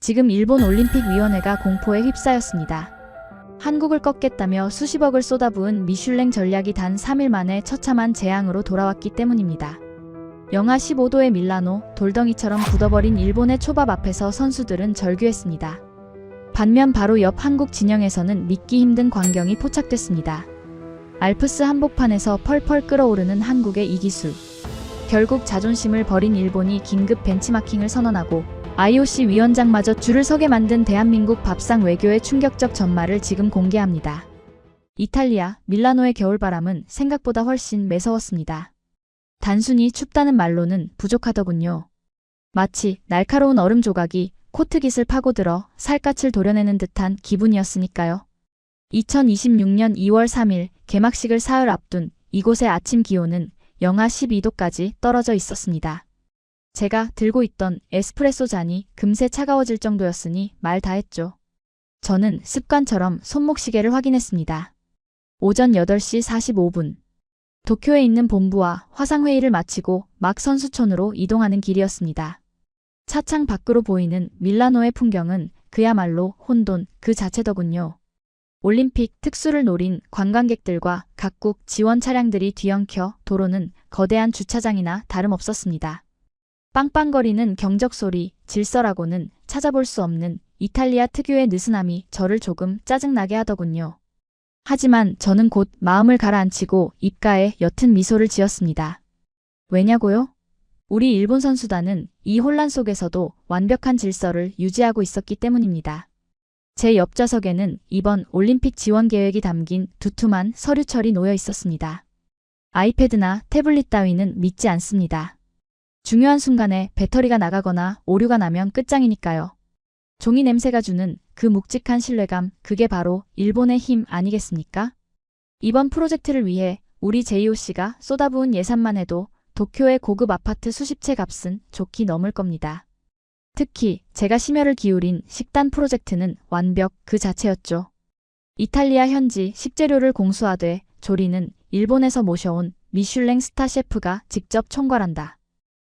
지금 일본 올림픽위원회가 공포에 휩싸였습니다. 한국을 꺾겠다며 수십억을 쏟아부은 미슐랭 전략이 단 3일 만에 처참한 재앙으로 돌아왔기 때문입니다. 영하 15도의 밀라노, 돌덩이처럼 굳어버린 일본의 초밥 앞에서 선수들은 절규했습니다. 반면 바로 옆 한국 진영에서는 믿기 힘든 광경이 포착됐습니다. 알프스 한복판에서 펄펄 끓어오르는 한국의 이 기술. 결국 자존심을 버린 일본이 긴급 벤치마킹을 선언하고 IOC 위원장마저 줄을 서게 만든 대한민국 밥상 외교의 충격적 전말을 지금 공개합니다. 이탈리아, 밀라노의 겨울바람은 생각보다 훨씬 매서웠습니다. 단순히 춥다는 말로는 부족하더군요. 마치 날카로운 얼음 조각이 코트 깃을 파고들어 살갗을 도려내는 듯한 기분이었으니까요. 2026년 2월 3일 개막식을 사흘 앞둔 이곳의 아침 기온은 영하 12도까지 떨어져 있었습니다. 제가 들고 있던 에스프레소 잔이 금세 차가워질 정도였으니 말 다했죠. 저는 습관처럼 손목시계를 확인했습니다. 오전 8시 45분. 도쿄에 있는 본부와 화상회의를 마치고 막 선수촌으로 이동하는 길이었습니다. 차창 밖으로 보이는 밀라노의 풍경은 그야말로 혼돈 그 자체더군요. 올림픽 특수를 노린 관광객들과 각국 지원 차량들이 뒤엉켜 도로는 거대한 주차장이나 다름없었습니다. 빵빵거리는 경적 소리, 질서라고는 찾아볼 수 없는 이탈리아 특유의 느슨함이 저를 조금 짜증나게 하더군요. 하지만 저는 곧 마음을 가라앉히고 입가에 옅은 미소를 지었습니다. 왜냐고요? 우리 일본 선수단은 이 혼란 속에서도 완벽한 질서를 유지하고 있었기 때문입니다. 제 옆좌석에는 이번 올림픽 지원 계획이 담긴 두툼한 서류철이 놓여 있었습니다. 아이패드나 태블릿 따위는 믿지 않습니다. 중요한 순간에 배터리가 나가거나 오류가 나면 끝장이니까요. 종이 냄새가 주는 그 묵직한 신뢰감, 그게 바로 일본의 힘 아니겠습니까? 이번 프로젝트를 위해 우리 JOC가 쏟아부은 예산만 해도 도쿄의 고급 아파트 수십 채 값은 좋게 넘을 겁니다. 특히 제가 심혈을 기울인 식단 프로젝트는 완벽 그 자체였죠. 이탈리아 현지 식재료를 공수하되 조리는 일본에서 모셔온 미슐랭 스타 셰프가 직접 총괄한다.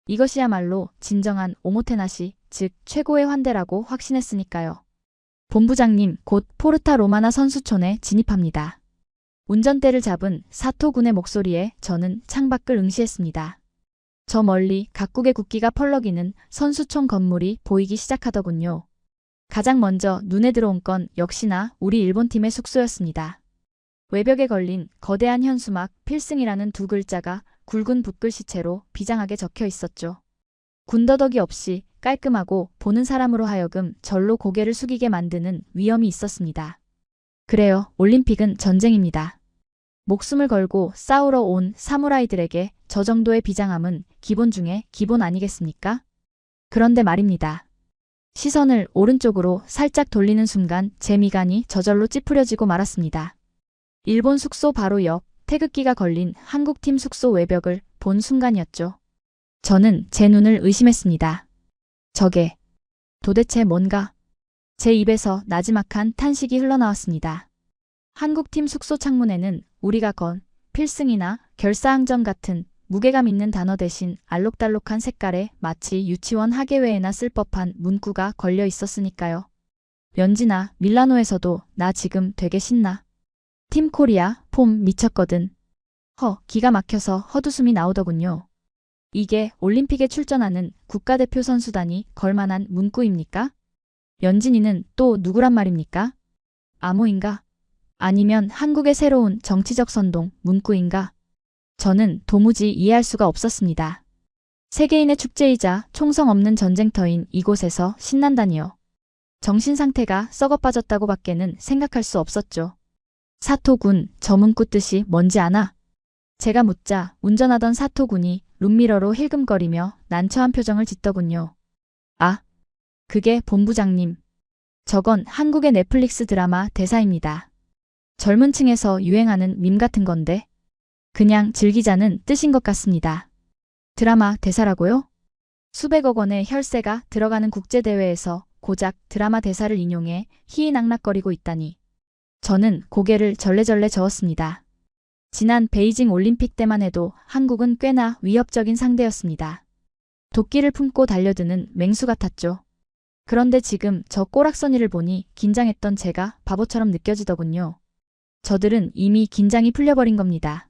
이것이야말로 진정한 오모테나시, 즉 최고의 환대라고 확신했으니까요. 본부장님, 곧 포르타 로마나 선수촌에 진입합니다. 운전대를 잡은 사토 군의 목소리에 저는 창밖을 응시했습니다. 저 멀리 각국의 국기가 펄럭이는 선수촌 건물이 보이기 시작하더군요. 가장 먼저 눈에 들어온 건 역시나 우리 일본팀의 숙소였습니다. 외벽에 걸린 거대한 현수막 필승이라는 두 글자가 굵은 붓글씨체로 비장하게 적혀 있었죠. 군더더기 없이 깔끔하고 보는 사람으로 하여금 절로 고개를 숙이게 만드는 위엄이 있었습니다. 그래요, 올림픽은 전쟁입니다. 목숨을 걸고 싸우러 온 사무라이들에게 저 정도의 비장함은 기본 중에 기본 아니겠습니까? 그런데 말입니다. 시선을 오른쪽으로 살짝 돌리는 순간 제 미간이 저절로 찌푸려지고 말았습니다. 일본 숙소 바로 옆 태극기가 걸린 한국팀 숙소 외벽을 본 순간이었죠. 저는 제 눈을 의심했습니다. 저게 도대체 뭔가? 제 입에서 나지막한 탄식이 흘러나왔습니다. 한국팀 숙소 창문에는 우리가 건 필승이나 결사항전 같은 무게감 있는 단어 대신 알록달록한 색깔의 마치 유치원 학예회에나 쓸 법한 문구가 걸려 있었으니까요. 면지나 밀라노에서도 나 지금 되게 신나. 팀 코리아 폼 미쳤거든. 기가 막혀서 헛웃음이 나오더군요. 이게 올림픽에 출전하는 국가대표 선수단이 걸만한 문구입니까? 연진이는 또 누구란 말입니까? 암호인가? 아니면 한국의 새로운 정치적 선동 문구인가? 저는 도무지 이해할 수가 없었습니다. 세계인의 축제이자 총성 없는 전쟁터인 이곳에서 신난다니요. 정신 상태가 썩어 빠졌다고 밖에는 생각할 수 없었죠. 사토군, 저 문구 뜻이 뭔지 아나? 제가 묻자 운전하던 사토군이 룸미러로 힐끔거리며 난처한 표정을 짓더군요. 아, 그게 본부장님. 저건 한국의 넷플릭스 드라마 대사입니다. 젊은 층에서 유행하는 밈 같은 건데 그냥 즐기자는 뜻인 것 같습니다. 드라마 대사라고요? 수백억 원의 혈세가 들어가는 국제대회에서 고작 드라마 대사를 인용해 희희낙낙거리고 있다니. 저는 고개를 절레절레 저었습니다. 지난 베이징 올림픽 때만 해도 한국은 꽤나 위협적인 상대였습니다. 도끼를 품고 달려드는 맹수 같았죠. 그런데 지금 저 꼬락서니를 보니 긴장했던 제가 바보처럼 느껴지더군요. 저들은 이미 긴장이 풀려버린 겁니다.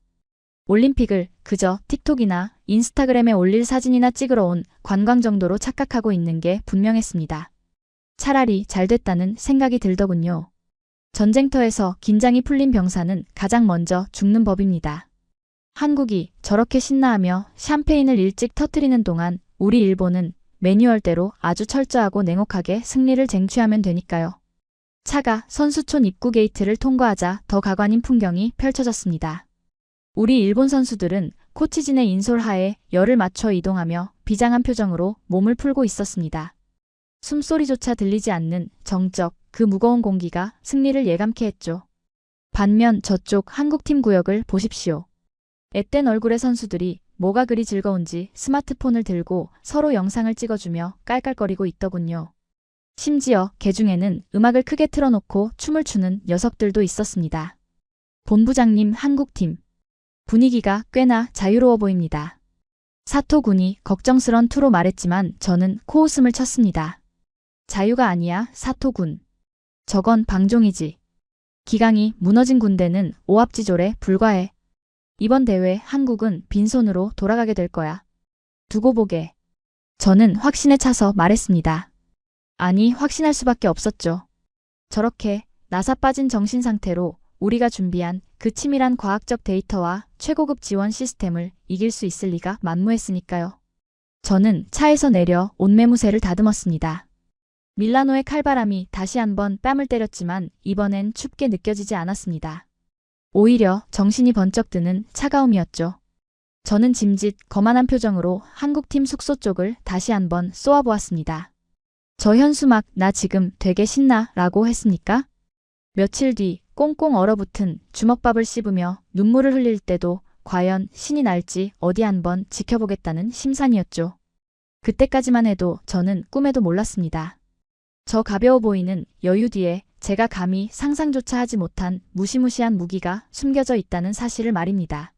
올림픽을 그저 틱톡이나 인스타그램에 올릴 사진이나 찍으러 온 관광 정도로 착각하고 있는 게 분명했습니다. 차라리 잘 됐다는 생각이 들더군요. 전쟁터에서 긴장이 풀린 병사는 가장 먼저 죽는 법입니다. 한국이 저렇게 신나하며 샴페인을 일찍 터뜨리는 동안 우리 일본은 매뉴얼대로 아주 철저하고 냉혹하게 승리를 쟁취하면 되니까요. 차가 선수촌 입구 게이트를 통과하자 더 가관인 풍경이 펼쳐졌습니다. 우리 일본 선수들은 코치진의 인솔하에 열을 맞춰 이동하며 비장한 표정으로 몸을 풀고 있었습니다. 숨소리조차 들리지 않는 정적, 그 무거운 공기가 승리를 예감케 했죠. 반면 저쪽 한국팀 구역을 보십시오. 앳된 얼굴의 선수들이 뭐가 그리 즐거운지 스마트폰을 들고 서로 영상을 찍어주며 깔깔거리고 있더군요. 심지어 개중에는 음악을 크게 틀어놓고 춤을 추는 녀석들도 있었습니다. 본부장님 한국팀. 분위기가 꽤나 자유로워 보입니다. 사토 군이 걱정스런 투로 말했지만 저는 코웃음을 쳤습니다. 자유가 아니야, 사토 군. 저건 방종이지. 기강이 무너진 군대는 오합지졸에 불과해. 이번 대회 한국은 빈손으로 돌아가게 될 거야. 두고 보게. 저는 확신에 차서 말했습니다. 아니, 확신할 수밖에 없었죠. 저렇게 나사 빠진 정신 상태로 우리가 준비한 그 치밀한 과학적 데이터와 최고급 지원 시스템을 이길 수 있을 리가 만무했으니까요. 저는 차에서 내려 옷매무새를 다듬었습니다. 밀라노의 칼바람이 다시 한번 뺨을 때렸지만 이번엔 춥게 느껴지지 않았습니다. 오히려 정신이 번쩍 드는 차가움이었죠. 저는 짐짓 거만한 표정으로 한국팀 숙소 쪽을 다시 한번 쏘아보았습니다. 저 현수막 나 지금 되게 신나 라고 했습니까? 며칠 뒤 꽁꽁 얼어붙은 주먹밥을 씹으며 눈물을 흘릴 때도 과연 신이 날지 어디 한번 지켜보겠다는 심산이었죠. 그때까지만 해도 저는 꿈에도 몰랐습니다. 저 가벼워 보이는 여유 뒤에 제가 감히 상상조차 하지 못한 무시무시한 무기가 숨겨져 있다는 사실을 말입니다.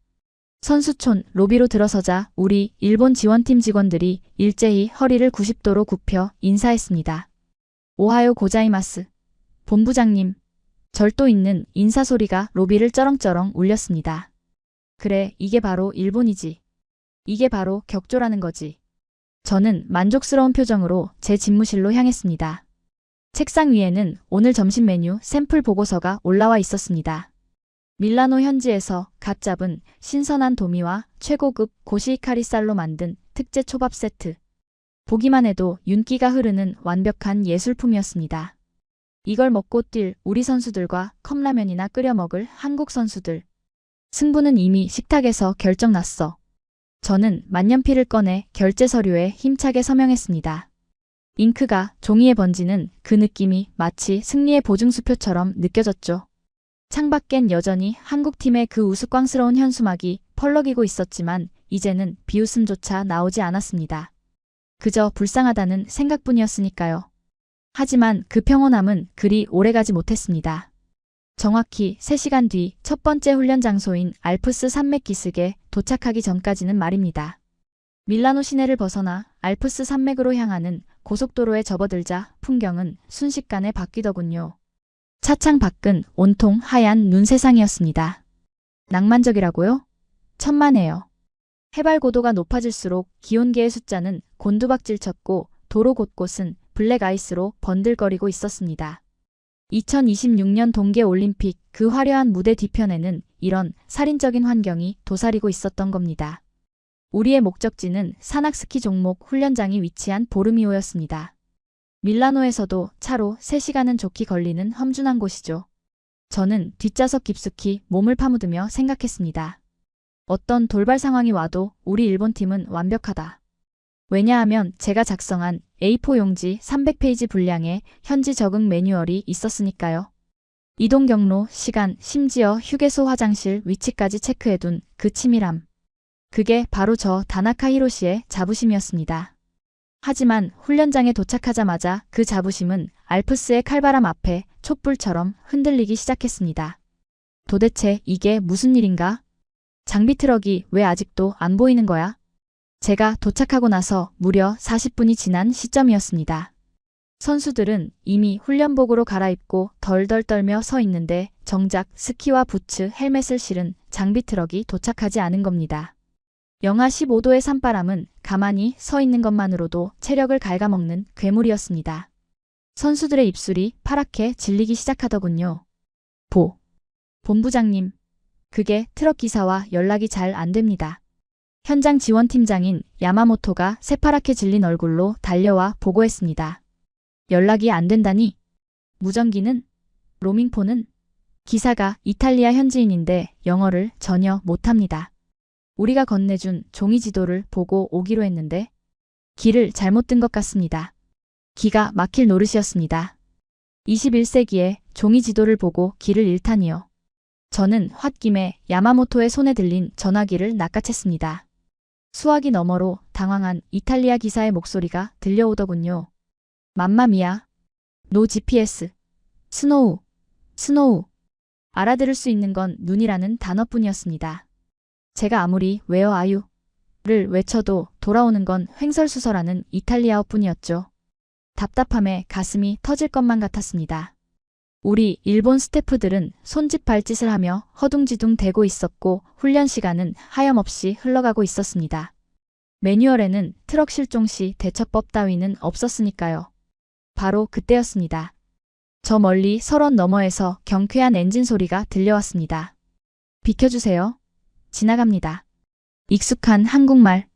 선수촌 로비로 들어서자 우리 일본 지원팀 직원들이 일제히 허리를 90도로 굽혀 인사했습니다. 오하요 고자이마스. 본부장님. 절도 있는 인사소리가 로비를 쩌렁쩌렁 울렸습니다. 그래, 이게 바로 일본이지. 이게 바로 격조라는 거지. 저는 만족스러운 표정으로 제 집무실로 향했습니다. 책상 위에는 오늘 점심 메뉴 샘플 보고서가 올라와 있었습니다. 밀라노 현지에서 갓 잡은 신선한 도미와 최고급 고시이카리 쌀로 만든 특제 초밥 세트. 보기만 해도 윤기가 흐르는 완벽한 예술품이었습니다. 이걸 먹고 뛸 우리 선수들과 컵라면이나 끓여 먹을 한국 선수들. 승부는 이미 식탁에서 결정났어. 저는 만년필을 꺼내 결제 서류에 힘차게 서명했습니다. 잉크가 종이에 번지는 그 느낌이 마치 승리의 보증수표처럼 느껴졌죠. 창밖엔 여전히 한국팀의 그 우스꽝스러운 현수막이 펄럭이고 있었지만 이제는 비웃음조차 나오지 않았습니다. 그저 불쌍하다는 생각뿐이었으니까요. 하지만 그 평온함은 그리 오래가지 못했습니다. 정확히 3시간 뒤 첫 번째 훈련 장소인 알프스 산맥 기슭에 도착하기 전까지는 말입니다. 밀라노 시내를 벗어나 알프스 산맥으로 향하는 고속도로에 접어들자 풍경은 순식간에 바뀌더군요. 차창 밖은 온통 하얀 눈 세상이었습니다. 낭만적이라고요? 천만에요. 해발 고도가 높아질수록 기온계의 숫자는 곤두박질 쳤고 도로 곳곳은 블랙 아이스로 번들거리고 있었습니다. 2026년 동계올림픽 그 화려한 무대 뒤편에는 이런 살인적인 환경이 도사리고 있었던 겁니다. 우리의 목적지는 산악스키 종목 훈련장이 위치한 보르미오였습니다. 밀라노에서도 차로 3시간은 좋게 걸리는 험준한 곳이죠. 저는 뒷좌석 깊숙이 몸을 파묻으며 생각했습니다. 어떤 돌발 상황이 와도 우리 일본팀은 완벽하다. 왜냐하면 제가 작성한 A4 용지 300페이지 분량의 현지 적응 매뉴얼이 있었으니까요. 이동 경로, 시간, 심지어 휴게소 화장실 위치까지 체크해둔 그 치밀함. 그게 바로 저 다나카 히로시의 자부심이었습니다. 하지만 훈련장에 도착하자마자 그 자부심은 알프스의 칼바람 앞에 촛불처럼 흔들리기 시작했습니다. 도대체 이게 무슨 일인가? 장비 트럭이 왜 아직도 안 보이는 거야? 제가 도착하고 나서 무려 40분이 지난 시점이었습니다. 선수들은 이미 훈련복으로 갈아입고 덜덜 떨며 서 있는데 정작 스키와 부츠, 헬멧을 실은 장비 트럭이 도착하지 않은 겁니다. 영하 15도의 산바람은 가만히 서 있는 것만으로도 체력을 갉아먹는 괴물이었습니다. 선수들의 입술이 파랗게 질리기 시작하더군요. 본부장님, 그게 트럭 기사와 연락이 잘 안 됩니다. 현장 지원팀장인 야마모토가 새파랗게 질린 얼굴로 달려와 보고했습니다. 연락이 안 된다니? 무전기는? 로밍폰은? 기사가 이탈리아 현지인인데 영어를 전혀 못합니다. 우리가 건네준 종이 지도를 보고 오기로 했는데 길을 잘못 든 것 같습니다. 기가 막힐 노릇이었습니다. 21세기에 종이 지도를 보고 길을 잃다니요. 저는 홧김에 야마모토의 손에 들린 전화기를 낚아챘습니다. 수화기 너머로 당황한 이탈리아 기사의 목소리가 들려오더군요. 맘마미아. 노 GPS. 스노우. 알아들을 수 있는 건 눈이라는 단어뿐이었습니다. 제가 아무리 Where are you를 외쳐도 돌아오는 건 횡설수설하는 이탈리아어뿐이었죠. 답답함에 가슴이 터질 것만 같았습니다. 우리 일본 스태프들은 손짓 발짓을 하며 허둥지둥 대고 있었고 훈련 시간은 하염없이 흘러가고 있었습니다. 매뉴얼에는 트럭 실종 시 대처법 따위는 없었으니까요. 바로 그때였습니다. 저 멀리 설원 너머에서 경쾌한 엔진 소리가 들려왔습니다. 비켜주세요. 지나갑니다. 익숙한 한국말.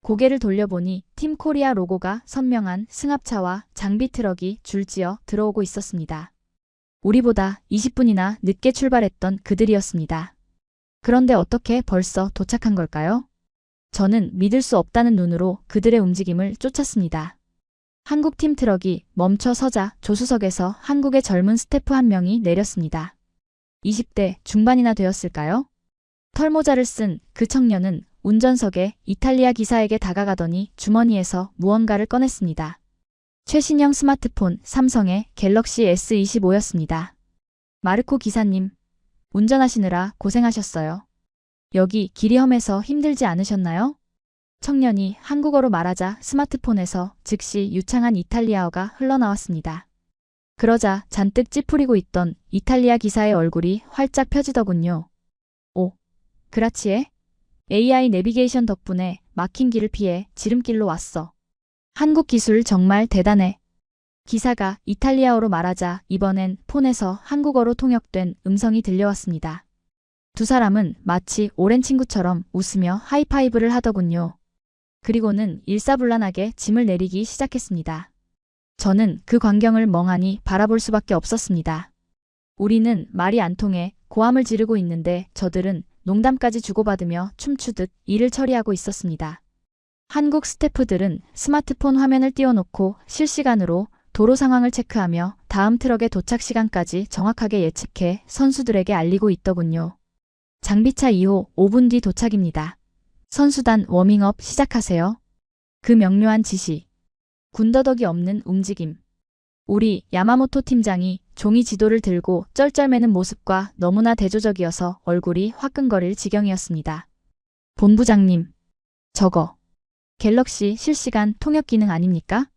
고개를 돌려보니 팀 코리아 로고가 선명한 승합차와 장비 트럭이 줄지어 들어오고 있었습니다. 우리보다 20분이나 늦게 출발했던 그들이었습니다. 그런데 어떻게 벌써 도착한 걸까요? 저는 믿을 수 없다는 눈으로 그들의 움직임을 쫓았습니다. 한국 팀 트럭이 멈춰 서자 조수석에서 한국의 젊은 스태프 한 명이 내렸습니다. 20대 중반이나 되었을까요? 털모자를 쓴 그 청년은 운전석에 이탈리아 기사에게 다가가더니 주머니에서 무언가를 꺼냈습니다. 최신형 스마트폰 삼성의 갤럭시 S25였습니다. 마르코 기사님, 운전하시느라 고생하셨어요. 여기 길이 험해서 힘들지 않으셨나요? 청년이 한국어로 말하자 스마트폰에서 즉시 유창한 이탈리아어가 흘러나왔습니다. 그러자 잔뜩 찌푸리고 있던 이탈리아 기사의 얼굴이 활짝 펴지더군요. 오, 그라치에? AI 내비게이션 덕분에 막힌 길을 피해 지름길로 왔어. 한국 기술 정말 대단해. 기사가 이탈리아어로 말하자 이번엔 폰에서 한국어로 통역된 음성이 들려왔습니다. 두 사람은 마치 오랜 친구처럼 웃으며 하이파이브를 하더군요. 그리고는 일사불란하게 짐을 내리기 시작했습니다. 저는 그 광경을 멍하니 바라볼 수밖에 없었습니다. 우리는 말이 안 통해 고함을 지르고 있는데 저들은 농담까지 주고받으며 춤추듯 일을 처리하고 있었습니다. 한국 스태프들은 스마트폰 화면을 띄워놓고 실시간으로 도로 상황을 체크하며 다음 트럭의 도착 시간까지 정확하게 예측해 선수들에게 알리고 있더군요. 장비차 2호 5분 뒤 도착입니다. 선수단 워밍업 시작하세요. 그 명료한 지시. 군더더기 없는 움직임. 우리 야마모토 팀장이 종이 지도를 들고 쩔쩔매는 모습과 너무나 대조적이어서 얼굴이 화끈거릴 지경이었습니다. 본부장님, 저거 갤럭시 실시간 통역 기능 아닙니까?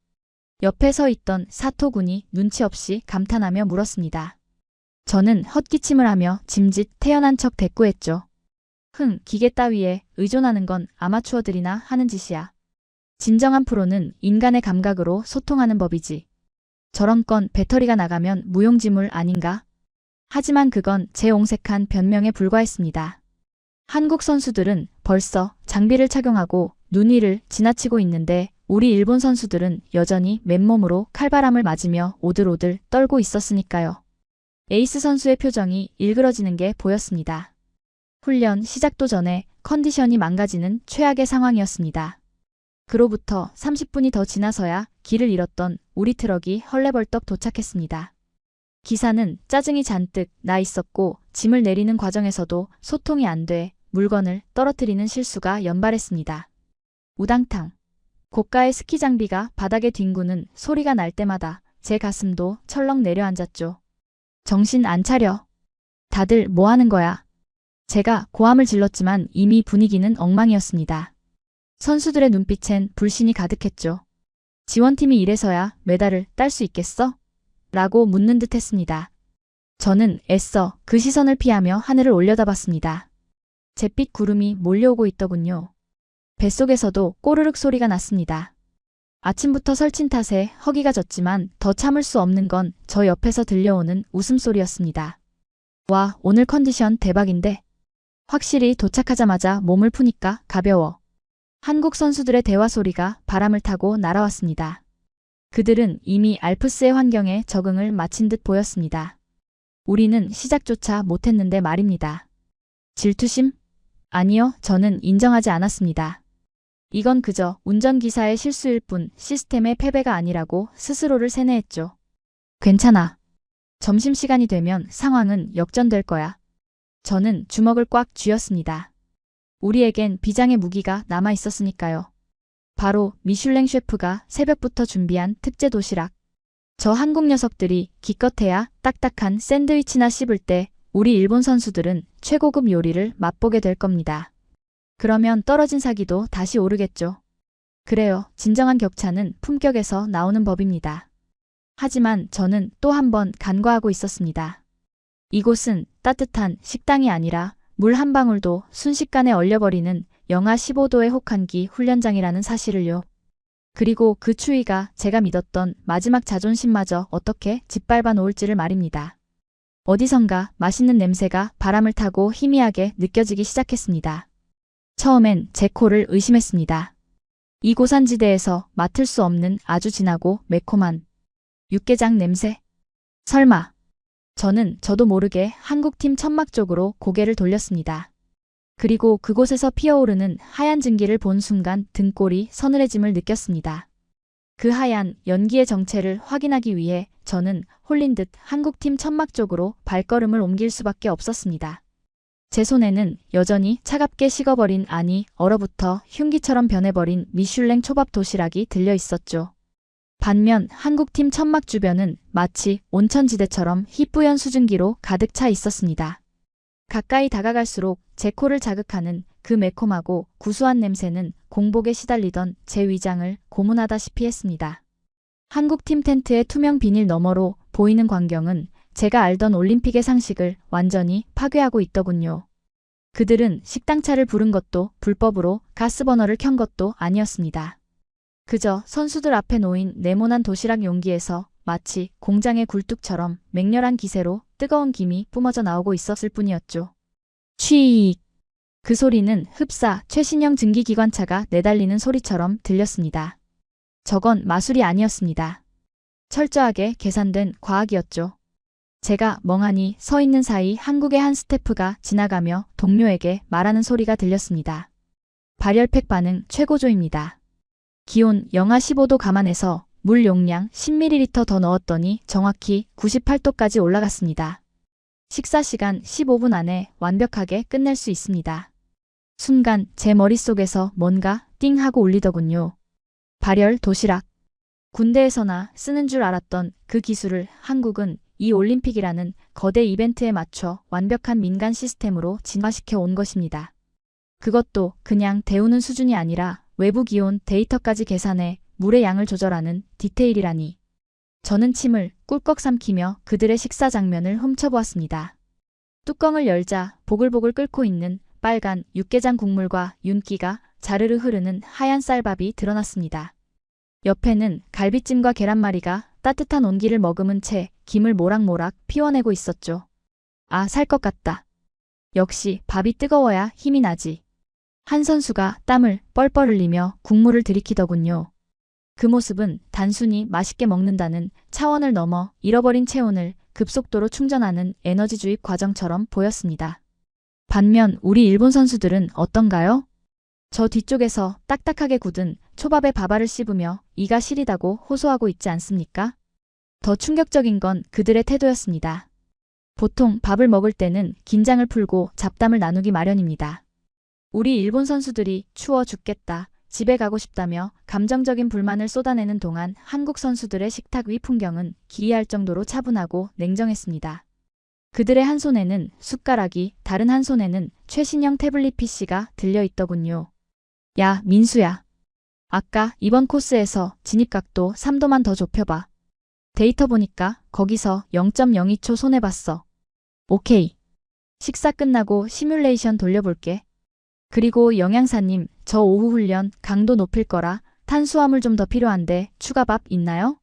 옆에 서 있던 사토 군이 눈치 없이 감탄하며 물었습니다. 저는 헛기침을 하며 짐짓 태연한 척 대꾸했죠. 기계 따위에 의존하는 건 아마추어들이나 하는 짓이야. 진정한 프로는 인간의 감각으로 소통하는 법이지. 저런 건 배터리가 나가면 무용지물 아닌가? 하지만 그건 제 옹색한 변명에 불과했습니다. 한국 선수들은 벌써 장비를 착용하고 눈 위를 지나치고 있는데 우리 일본 선수들은 여전히 맨몸으로 칼바람을 맞으며 오들오들 떨고 있었으니까요. 에이스 선수의 표정이 일그러지는 게 보였습니다. 훈련 시작도 전에 컨디션이 망가지는 최악의 상황이었습니다. 그로부터 30분이 더 지나서야 길을 잃었던 우리 트럭이 헐레벌떡 도착했습니다. 기사는 짜증이 잔뜩 나 있었고 짐을 내리는 과정에서도 소통이 안 돼 물건을 떨어뜨리는 실수가 연발했습니다. 우당탕. 고가의 스키 장비가 바닥에 뒹구는 소리가 날 때마다 제 가슴도 철렁 내려앉았죠. 정신 안 차려. 다들 뭐 하는 거야? 제가 고함을 질렀지만 이미 분위기는 엉망이었습니다. 선수들의 눈빛엔 불신이 가득했죠. 지원팀이 이래서야 메달을 딸 수 있겠어? 라고 묻는 듯 했습니다. 저는 애써 그 시선을 피하며 하늘을 올려다봤습니다. 잿빛 구름이 몰려오고 있더군요. 뱃속에서도 꼬르륵 소리가 났습니다. 아침부터 설친 탓에 허기가 졌지만 더 참을 수 없는 건 저 옆에서 들려오는 웃음소리였습니다. 와, 오늘 컨디션 대박인데. 확실히 도착하자마자 몸을 푸니까 가벼워. 한국 선수들의 대화 소리가 바람을 타고 날아왔습니다. 그들은 이미 알프스의 환경에 적응을 마친 듯 보였습니다. 우리는 시작조차 못했는데 말입니다. 질투심? 아니요, 저는 인정하지 않았습니다. 이건 그저 운전기사의 실수일 뿐 시스템의 패배가 아니라고 스스로를 세뇌했죠. 괜찮아. 점심시간이 되면 상황은 역전될 거야. 저는 주먹을 꽉 쥐었습니다. 우리에겐 비장의 무기가 남아 있었으니까요. 바로 미슐랭 셰프가 새벽부터 준비한 특제 도시락. 저 한국 녀석들이 기껏해야 딱딱한 샌드위치나 씹을 때 우리 일본 선수들은 최고급 요리를 맛보게 될 겁니다. 그러면 떨어진 사기도 다시 오르겠죠. 그래요. 진정한 격차는 품격에서 나오는 법입니다. 하지만 저는 또 한 번 간과하고 있었습니다. 이곳은 따뜻한 식당이 아니라 물 한 방울도 순식간에 얼려버리는 영하 15도의 혹한기 훈련장이라는 사실을요. 그리고 그 추위가 제가 믿었던 마지막 자존심마저 어떻게 짓밟아 놓을지를 말입니다. 어디선가 맛있는 냄새가 바람을 타고 희미하게 느껴지기 시작했습니다. 처음엔 제 코를 의심했습니다. 이 고산지대에서 맡을 수 없는 아주 진하고 매콤한 육개장 냄새. 설마. 저는 저도 모르게 한국팀 천막 쪽으로 고개를 돌렸습니다. 그리고 그곳에서 피어오르는 하얀 증기를 본 순간 등골이 서늘해짐을 느꼈습니다. 그 하얀 연기의 정체를 확인하기 위해 저는 홀린 듯 한국팀 천막 쪽으로 발걸음을 옮길 수밖에 없었습니다. 제 손에는 여전히 차갑게 식어버린, 아니 얼어붙어 흉기처럼 변해버린 미슐랭 초밥 도시락이 들려 있었죠. 반면 한국팀 천막 주변은 마치 온천지대처럼 희뿌연 수증기로 가득 차 있었습니다. 가까이 다가갈수록 제 코를 자극하는 그 매콤하고 구수한 냄새는 공복에 시달리던 제 위장을 고문하다시피 했습니다. 한국팀 텐트의 투명 비닐 너머로 보이는 광경은 제가 알던 올림픽의 상식을 완전히 파괴하고 있더군요. 그들은 식당차를 부른 것도 불법으로 가스버너를 켠 것도 아니었습니다. 그저 선수들 앞에 놓인 네모난 도시락 용기에서 마치 공장의 굴뚝처럼 맹렬한 기세로 뜨거운 김이 뿜어져 나오고 있었을 뿐이었죠. 취익! 그 소리는 흡사 최신형 증기기관차가 내달리는 소리처럼 들렸습니다. 저건 마술이 아니었습니다. 철저하게 계산된 과학이었죠. 제가 멍하니 서 있는 사이 한국의 한 스태프가 지나가며 동료에게 말하는 소리가 들렸습니다. 발열팩 반응 최고조입니다. 기온 영하 15도 감안해서 물 용량 10ml 더 넣었더니 정확히 98도까지 올라갔습니다. 식사 시간 15분 안에 완벽하게 끝낼 수 있습니다. 순간 제 머릿속에서 뭔가 띵 하고 울리더군요. 발열 도시락. 군대에서나 쓰는 줄 알았던 그 기술을 한국은 이 올림픽이라는 거대 이벤트에 맞춰 완벽한 민간 시스템으로 진화시켜 온 것입니다. 그것도 그냥 데우는 수준이 아니라 외부 기온 데이터까지 계산해 물의 양을 조절하는 디테일이라니. 저는 침을 꿀꺽 삼키며 그들의 식사 장면을 훔쳐보았습니다. 뚜껑을 열자 보글보글 끓고 있는 빨간 육개장 국물과 윤기가 자르르 흐르는 하얀 쌀밥이 드러났습니다. 옆에는 갈비찜과 계란말이가 따뜻한 온기를 머금은 채 김을 모락모락 피워내고 있었죠. 아, 살 것 같다. 역시 밥이 뜨거워야 힘이 나지. 한 선수가 땀을 뻘뻘 흘리며 국물을 들이키더군요. 그 모습은 단순히 맛있게 먹는다는 차원을 넘어 잃어버린 체온을 급속도로 충전하는 에너지 주입 과정처럼 보였습니다. 반면 우리 일본 선수들은 어떤가요? 저 뒤쪽에서 딱딱하게 굳은 초밥에 밥알을 씹으며 이가 시리다고 호소하고 있지 않습니까? 더 충격적인 건 그들의 태도였습니다. 보통 밥을 먹을 때는 긴장을 풀고 잡담을 나누기 마련입니다. 우리 일본 선수들이 추워 죽겠다, 집에 가고 싶다며 감정적인 불만을 쏟아내는 동안 한국 선수들의 식탁 위 풍경은 기이할 정도로 차분하고 냉정했습니다. 그들의 한 손에는 숟가락이, 다른 한 손에는 최신형 태블릿 PC가 들려 있더군요. 야, 민수야. 아까 이번 코스에서 진입각도 3도만 더 좁혀봐. 데이터 보니까 거기서 0.02초 손해봤어. 오케이. 식사 끝나고 시뮬레이션 돌려볼게. 그리고 영양사님, 저 오후 훈련 강도 높일 거라 탄수화물 좀 더 필요한데 추가 밥 있나요?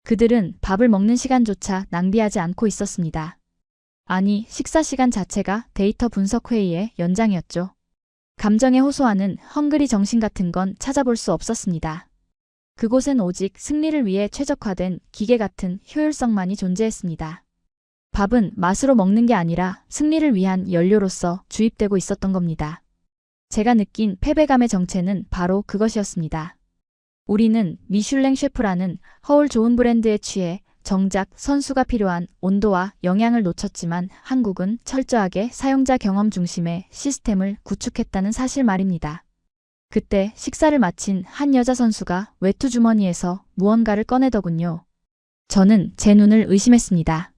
그들은 밥을 먹는 시간조차 낭비하지 않고 있었습니다. 아니, 식사 시간 자체가 데이터 분석 회의의 연장이었죠. 감정에 호소하는 헝그리 정신 같은 건 찾아볼 수 없었습니다. 그곳엔 오직 승리를 위해 최적화된 기계 같은 효율성만이 존재했습니다. 밥은 맛으로 먹는 게 아니라 승리를 위한 연료로서 주입되고 있었던 겁니다. 제가 느낀 패배감의 정체는 바로 그것이었습니다. 우리는 미슐랭 셰프라는 허울 좋은 브랜드에 취해 정작 선수가 필요한 온도와 영양을 놓쳤지만 한국은 철저하게 사용자 경험 중심의 시스템을 구축했다는 사실 말입니다. 그때 식사를 마친 한 여자 선수가 외투 주머니에서 무언가를 꺼내더군요. 저는 제 눈을 의심했습니다.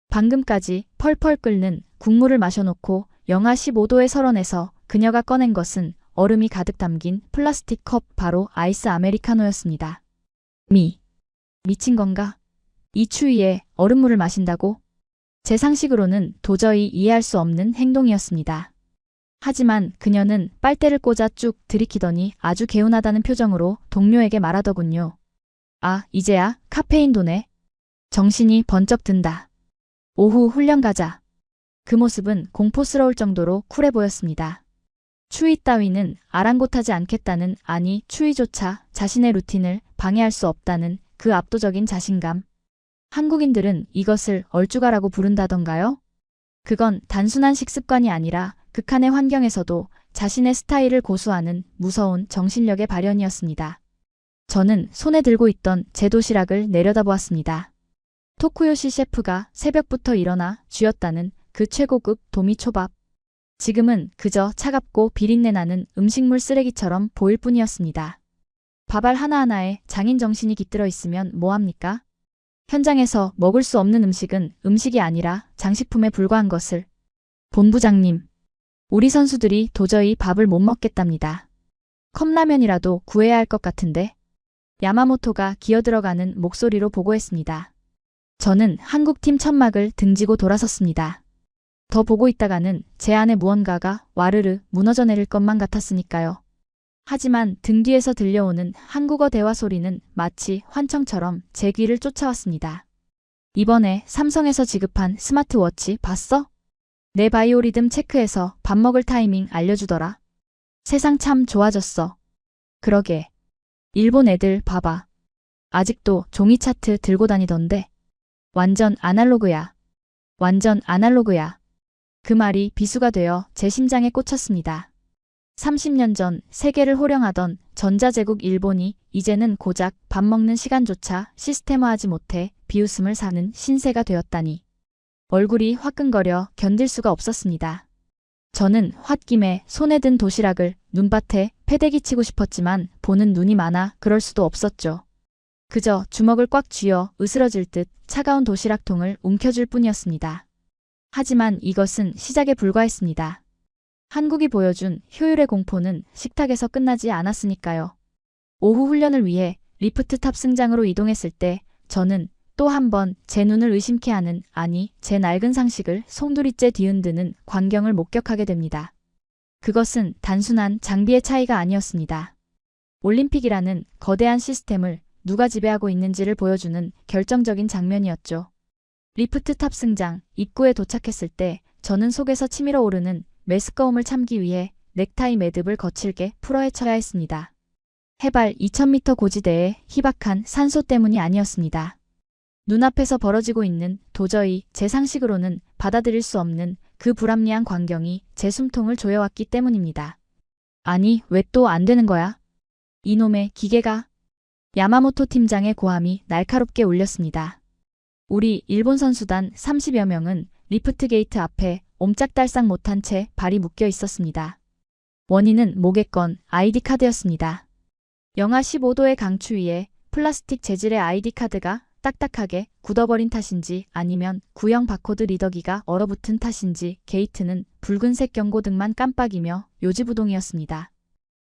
방금까지 펄펄 끓는 국물을 마셔놓고 영하 15도의 설원에서 그녀가 꺼낸 것은 얼음이 가득 담긴 플라스틱 컵, 바로 아이스 아메리카노였습니다. 미친 건가? 이 추위에 얼음물을 마신다고? 제 상식으로는 도저히 이해할 수 없는 행동이었습니다. 하지만 그녀는 빨대를 꽂아 쭉 들이키더니 아주 개운하다는 표정으로 동료에게 말하더군요. 아, 이제야 카페인 도네. 정신이 번쩍 든다. 오후 훈련 가자. 그 모습은 공포스러울 정도로 쿨해 보였습니다. 추위 따위는 아랑곳하지 않겠다는, 아니 추위조차 자신의 루틴을 방해할 수 없다는 그 압도적인 자신감. 한국인들은 이것을 얼죽아라고 부른다던가요? 그건 단순한 식습관이 아니라 극한의 환경에서도 자신의 스타일을 고수하는 무서운 정신력의 발현이었습니다. 저는 손에 들고 있던 제 도시락을 내려다보았습니다. 토쿠요시 셰프가 새벽부터 일어나 쥐었다는 그 최고급 도미초밥. 지금은 그저 차갑고 비린내 나는 음식물 쓰레기처럼 보일 뿐이었습니다. 밥알 하나하나에 장인 정신이 깃들어 있으면 뭐합니까? 현장에서 먹을 수 없는 음식은 음식이 아니라 장식품에 불과한 것을. 본부장님, 우리 선수들이 도저히 밥을 못 먹겠답니다. 컵라면이라도 구해야 할 것 같은데. 야마모토가 기어들어가는 목소리로 보고했습니다. 저는 한국팀 천막을 등지고 돌아섰습니다. 더 보고 있다가는 제 안에 무언가가 와르르 무너져 내릴 것만 같았으니까요. 하지만 등 뒤에서 들려오는 한국어 대화 소리는 마치 환청처럼 제 귀를 쫓아왔습니다. 이번에 삼성에서 지급한 스마트워치 봤어? 내 바이오리듬 체크해서 밥 먹을 타이밍 알려주더라. 세상 참 좋아졌어. 그러게. 일본 애들 봐봐. 아직도 종이 차트 들고 다니던데. 완전 아날로그야. 완전 아날로그야. 그 말이 비수가 되어 제 심장에 꽂혔습니다. 30년 전 세계를 호령하던 전자제국 일본이 이제는 고작 밥 먹는 시간조차 시스템화하지 못해 비웃음을 사는 신세가 되었다니. 얼굴이 화끈거려 견딜 수가 없었습니다. 저는 홧김에 손에 든 도시락을 눈밭에 패대기 치고 싶었지만 보는 눈이 많아 그럴 수도 없었죠. 그저 주먹을 꽉 쥐어 으스러질 듯 차가운 도시락통을 움켜쥘 뿐이었습니다. 하지만 이것은 시작에 불과했습니다. 한국이 보여준 효율의 공포는 식탁에서 끝나지 않았으니까요. 오후 훈련을 위해 리프트 탑승장으로 이동했을 때 저는 또 한 번 제 눈을 의심케 하는, 아니 제 낡은 상식을 송두리째 뒤흔드는 광경을 목격하게 됩니다. 그것은 단순한 장비의 차이가 아니었습니다. 올림픽이라는 거대한 시스템을 누가 지배하고 있는지를 보여주는 결정적인 장면이었죠. 리프트 탑승장 입구에 도착했을 때 저는 속에서 치밀어 오르는 메스꺼움을 참기 위해 넥타이 매듭을 거칠게 풀어헤쳐야 했습니다. 해발 2000m 고지대의 희박한 산소 때문이 아니었습니다. 눈앞에서 벌어지고 있는 도저히 제 상식으로는 받아들일 수 없는 그 불합리한 광경이 제 숨통을 조여왔기 때문입니다. 아니, 왜 또 안 되는 거야? 이놈의 기계가. 야마모토 팀장의 고함이 날카롭게 울렸습니다. 우리 일본 선수단 30여 명은 리프트 게이트 앞에 옴짝달싹 못한 채 발이 묶여 있었습니다. 원인은 뭐겠건 아이디 카드였습니다. 영하 15도의 강추위에 플라스틱 재질의 아이디 카드가 딱딱하게 굳어버린 탓인지 아니면 구형 바코드 리더기가 얼어붙은 탓인지 게이트는 붉은색 경고등만 깜빡이며 요지부동이었습니다.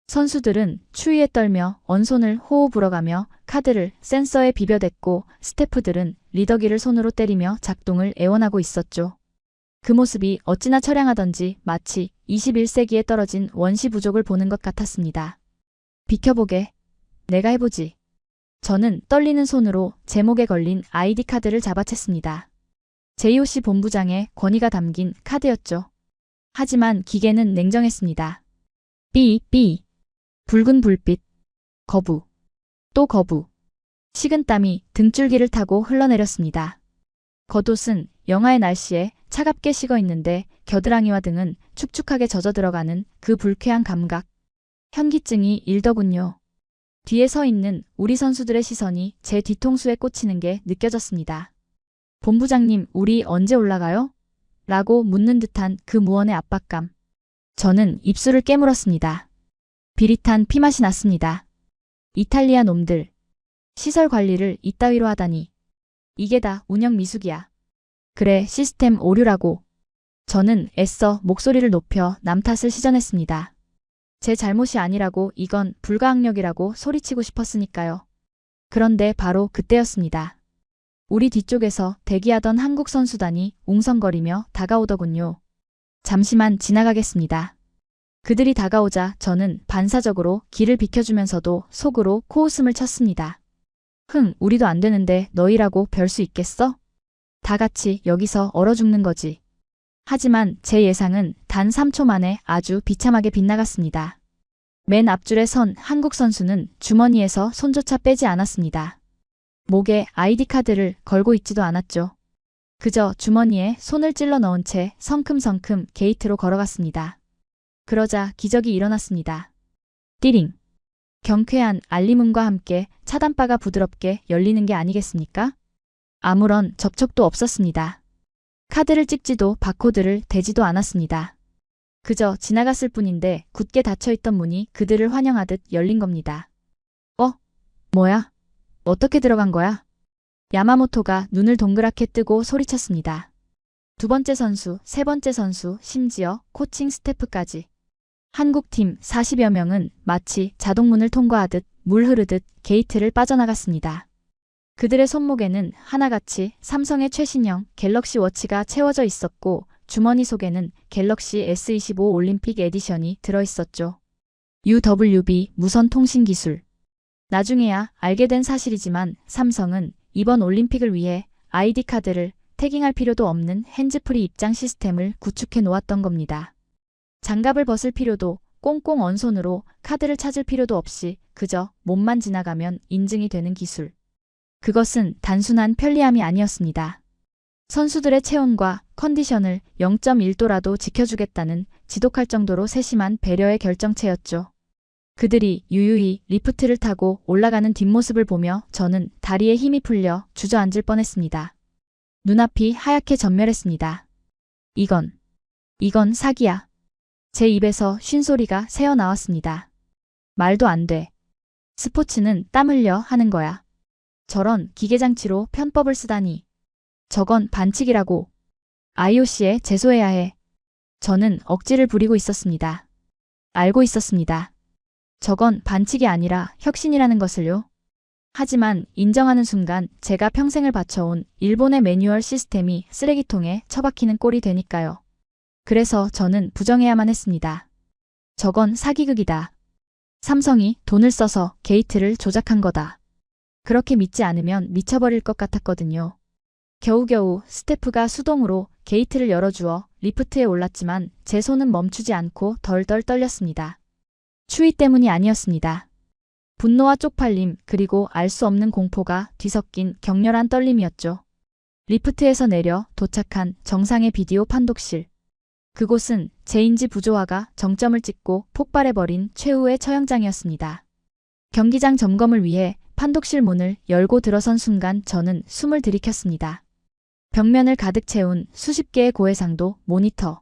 선수들은 추위에 떨며 언손을 호호 불어가며 카드를 센서에 비벼댔고 스태프들은 리더기를 손으로 때리며 작동을 애원하고 있었죠. 그 모습이 어찌나 처량하던지 마치 21세기에 떨어진 원시 부족을 보는 것 같았습니다. 비켜보게. 내가 해보지. 저는 떨리는 손으로 제목에 걸린 아이디 카드를 잡아챘습니다. JOC 본부장의 권위가 담긴 카드였죠. 하지만 기계는 냉정했습니다. 삐. 붉은 불빛. 거부. 또 거부. 식은땀이 등줄기를 타고 흘러내렸습니다. 겉옷은 영하의 날씨에 차갑게 식어 있는데 겨드랑이와 등은 축축하게 젖어 들어가는 그 불쾌한 감각. 현기증이 일더군요. 뒤에 서 있는 우리 선수들의 시선이 제 뒤통수에 꽂히는 게 느껴졌습니다. 본부장님, 우리 언제 올라가요? 라고 묻는 듯한 그 무언의 압박감. 저는 입술을 깨물었습니다. 비릿한 피맛이 났습니다. 이탈리아 놈들. 시설 관리를 이따위로 하다니. 이게 다 운영 미숙이야. 그래, 시스템 오류라고. 저는 애써 목소리를 높여 남 탓을 시전했습니다. 제 잘못이 아니라고, 이건 불가항력이라고 소리치고 싶었으니까요. 그런데 바로 그때였습니다. 우리 뒤쪽에서 대기하던 한국 선수단이 웅성거리며 다가오더군요. 잠시만 지나가겠습니다. 그들이 다가오자 저는 반사적으로 길을 비켜주면서도 속으로 코웃음을 쳤습니다. 우리도 안 되는데 너희라고 별 수 있겠어? 다 같이 여기서 얼어 죽는 거지. 하지만 제 예상은 단 3초 만에 아주 비참하게 빗나갔습니다. 맨 앞줄에 선 한국 선수는 주머니에서 손조차 빼지 않았습니다. 목에 아이디 카드를 걸고 있지도 않았죠. 그저 주머니에 손을 찔러 넣은 채 성큼성큼 게이트로 걸어갔습니다. 그러자 기적이 일어났습니다. 띠링. 경쾌한 알림음과 함께 차단바가 부드럽게 열리는 게 아니겠습니까? 아무런 접촉도 없었습니다. 카드를 찍지도 바코드를 대지도 않았습니다. 그저 지나갔을 뿐인데 굳게 닫혀있던 문이 그들을 환영하듯 열린 겁니다. 뭐야? 어떻게 들어간 거야? 야마모토가 눈을 동그랗게 뜨고 소리쳤습니다. 두 번째 선수, 세 번째 선수, 심지어 코칭 스태프까지. 한국팀 40여 명은 마치 자동문을 통과하듯 물 흐르듯 게이트를 빠져나갔습니다. 그들의 손목에는 하나같이 삼성의 최신형 갤럭시 워치가 채워져 있었고 주머니 속에는 갤럭시 S25 올림픽 에디션이 들어있었죠. UWB 무선 통신 기술. 나중에야 알게 된 사실이지만 삼성은 이번 올림픽을 위해 아이디 카드를 태깅할 필요도 없는 핸즈프리 입장 시스템을 구축해 놓았던 겁니다. 장갑을 벗을 필요도 꽁꽁 언 손으로 카드를 찾을 필요도 없이 그저 몸만 지나가면 인증이 되는 기술. 그것은 단순한 편리함이 아니었습니다. 선수들의 체온과 컨디션을 0.1도라도 지켜주겠다는 지독할 정도로 세심한 배려의 결정체였죠. 그들이 유유히 리프트를 타고 올라가는 뒷모습을 보며 저는 다리에 힘이 풀려 주저앉을 뻔했습니다. 눈앞이 하얗게 전멸했습니다. 이건 사기야. 제 입에서 쉰소리가 새어나왔습니다. 말도 안 돼. 스포츠는 땀 흘려 하는 거야. 저런 기계장치로 편법을 쓰다니. 저건 반칙이라고. IOC에 제소해야 해. 저는 억지를 부리고 있었습니다. 알고 있었습니다. 저건 반칙이 아니라 혁신이라는 것을요. 하지만 인정하는 순간 제가 평생을 바쳐온 일본의 매뉴얼 시스템이 쓰레기통에 처박히는 꼴이 되니까요. 그래서 저는 부정해야만 했습니다. 저건 사기극이다. 삼성이 돈을 써서 게이트를 조작한 거다. 그렇게 믿지 않으면 미쳐버릴 것 같았거든요. 겨우겨우 스태프가 수동으로 게이트를 열어주어 리프트에 올랐지만 제 손은 멈추지 않고 덜덜 떨렸습니다. 추위 때문이 아니었습니다. 분노와 쪽팔림 그리고 알 수 없는 공포가 뒤섞인 격렬한 떨림이었죠. 리프트에서 내려 도착한 정상의 비디오 판독실. 그곳은 제 인지 부조화가 정점을 찍고 폭발해버린 최후의 처형장이었습니다. 경기장 점검을 위해 판독실 문을 열고 들어선 순간 저는 숨을 들이켰습니다. 벽면을 가득 채운 수십 개의 고해상도, 모니터.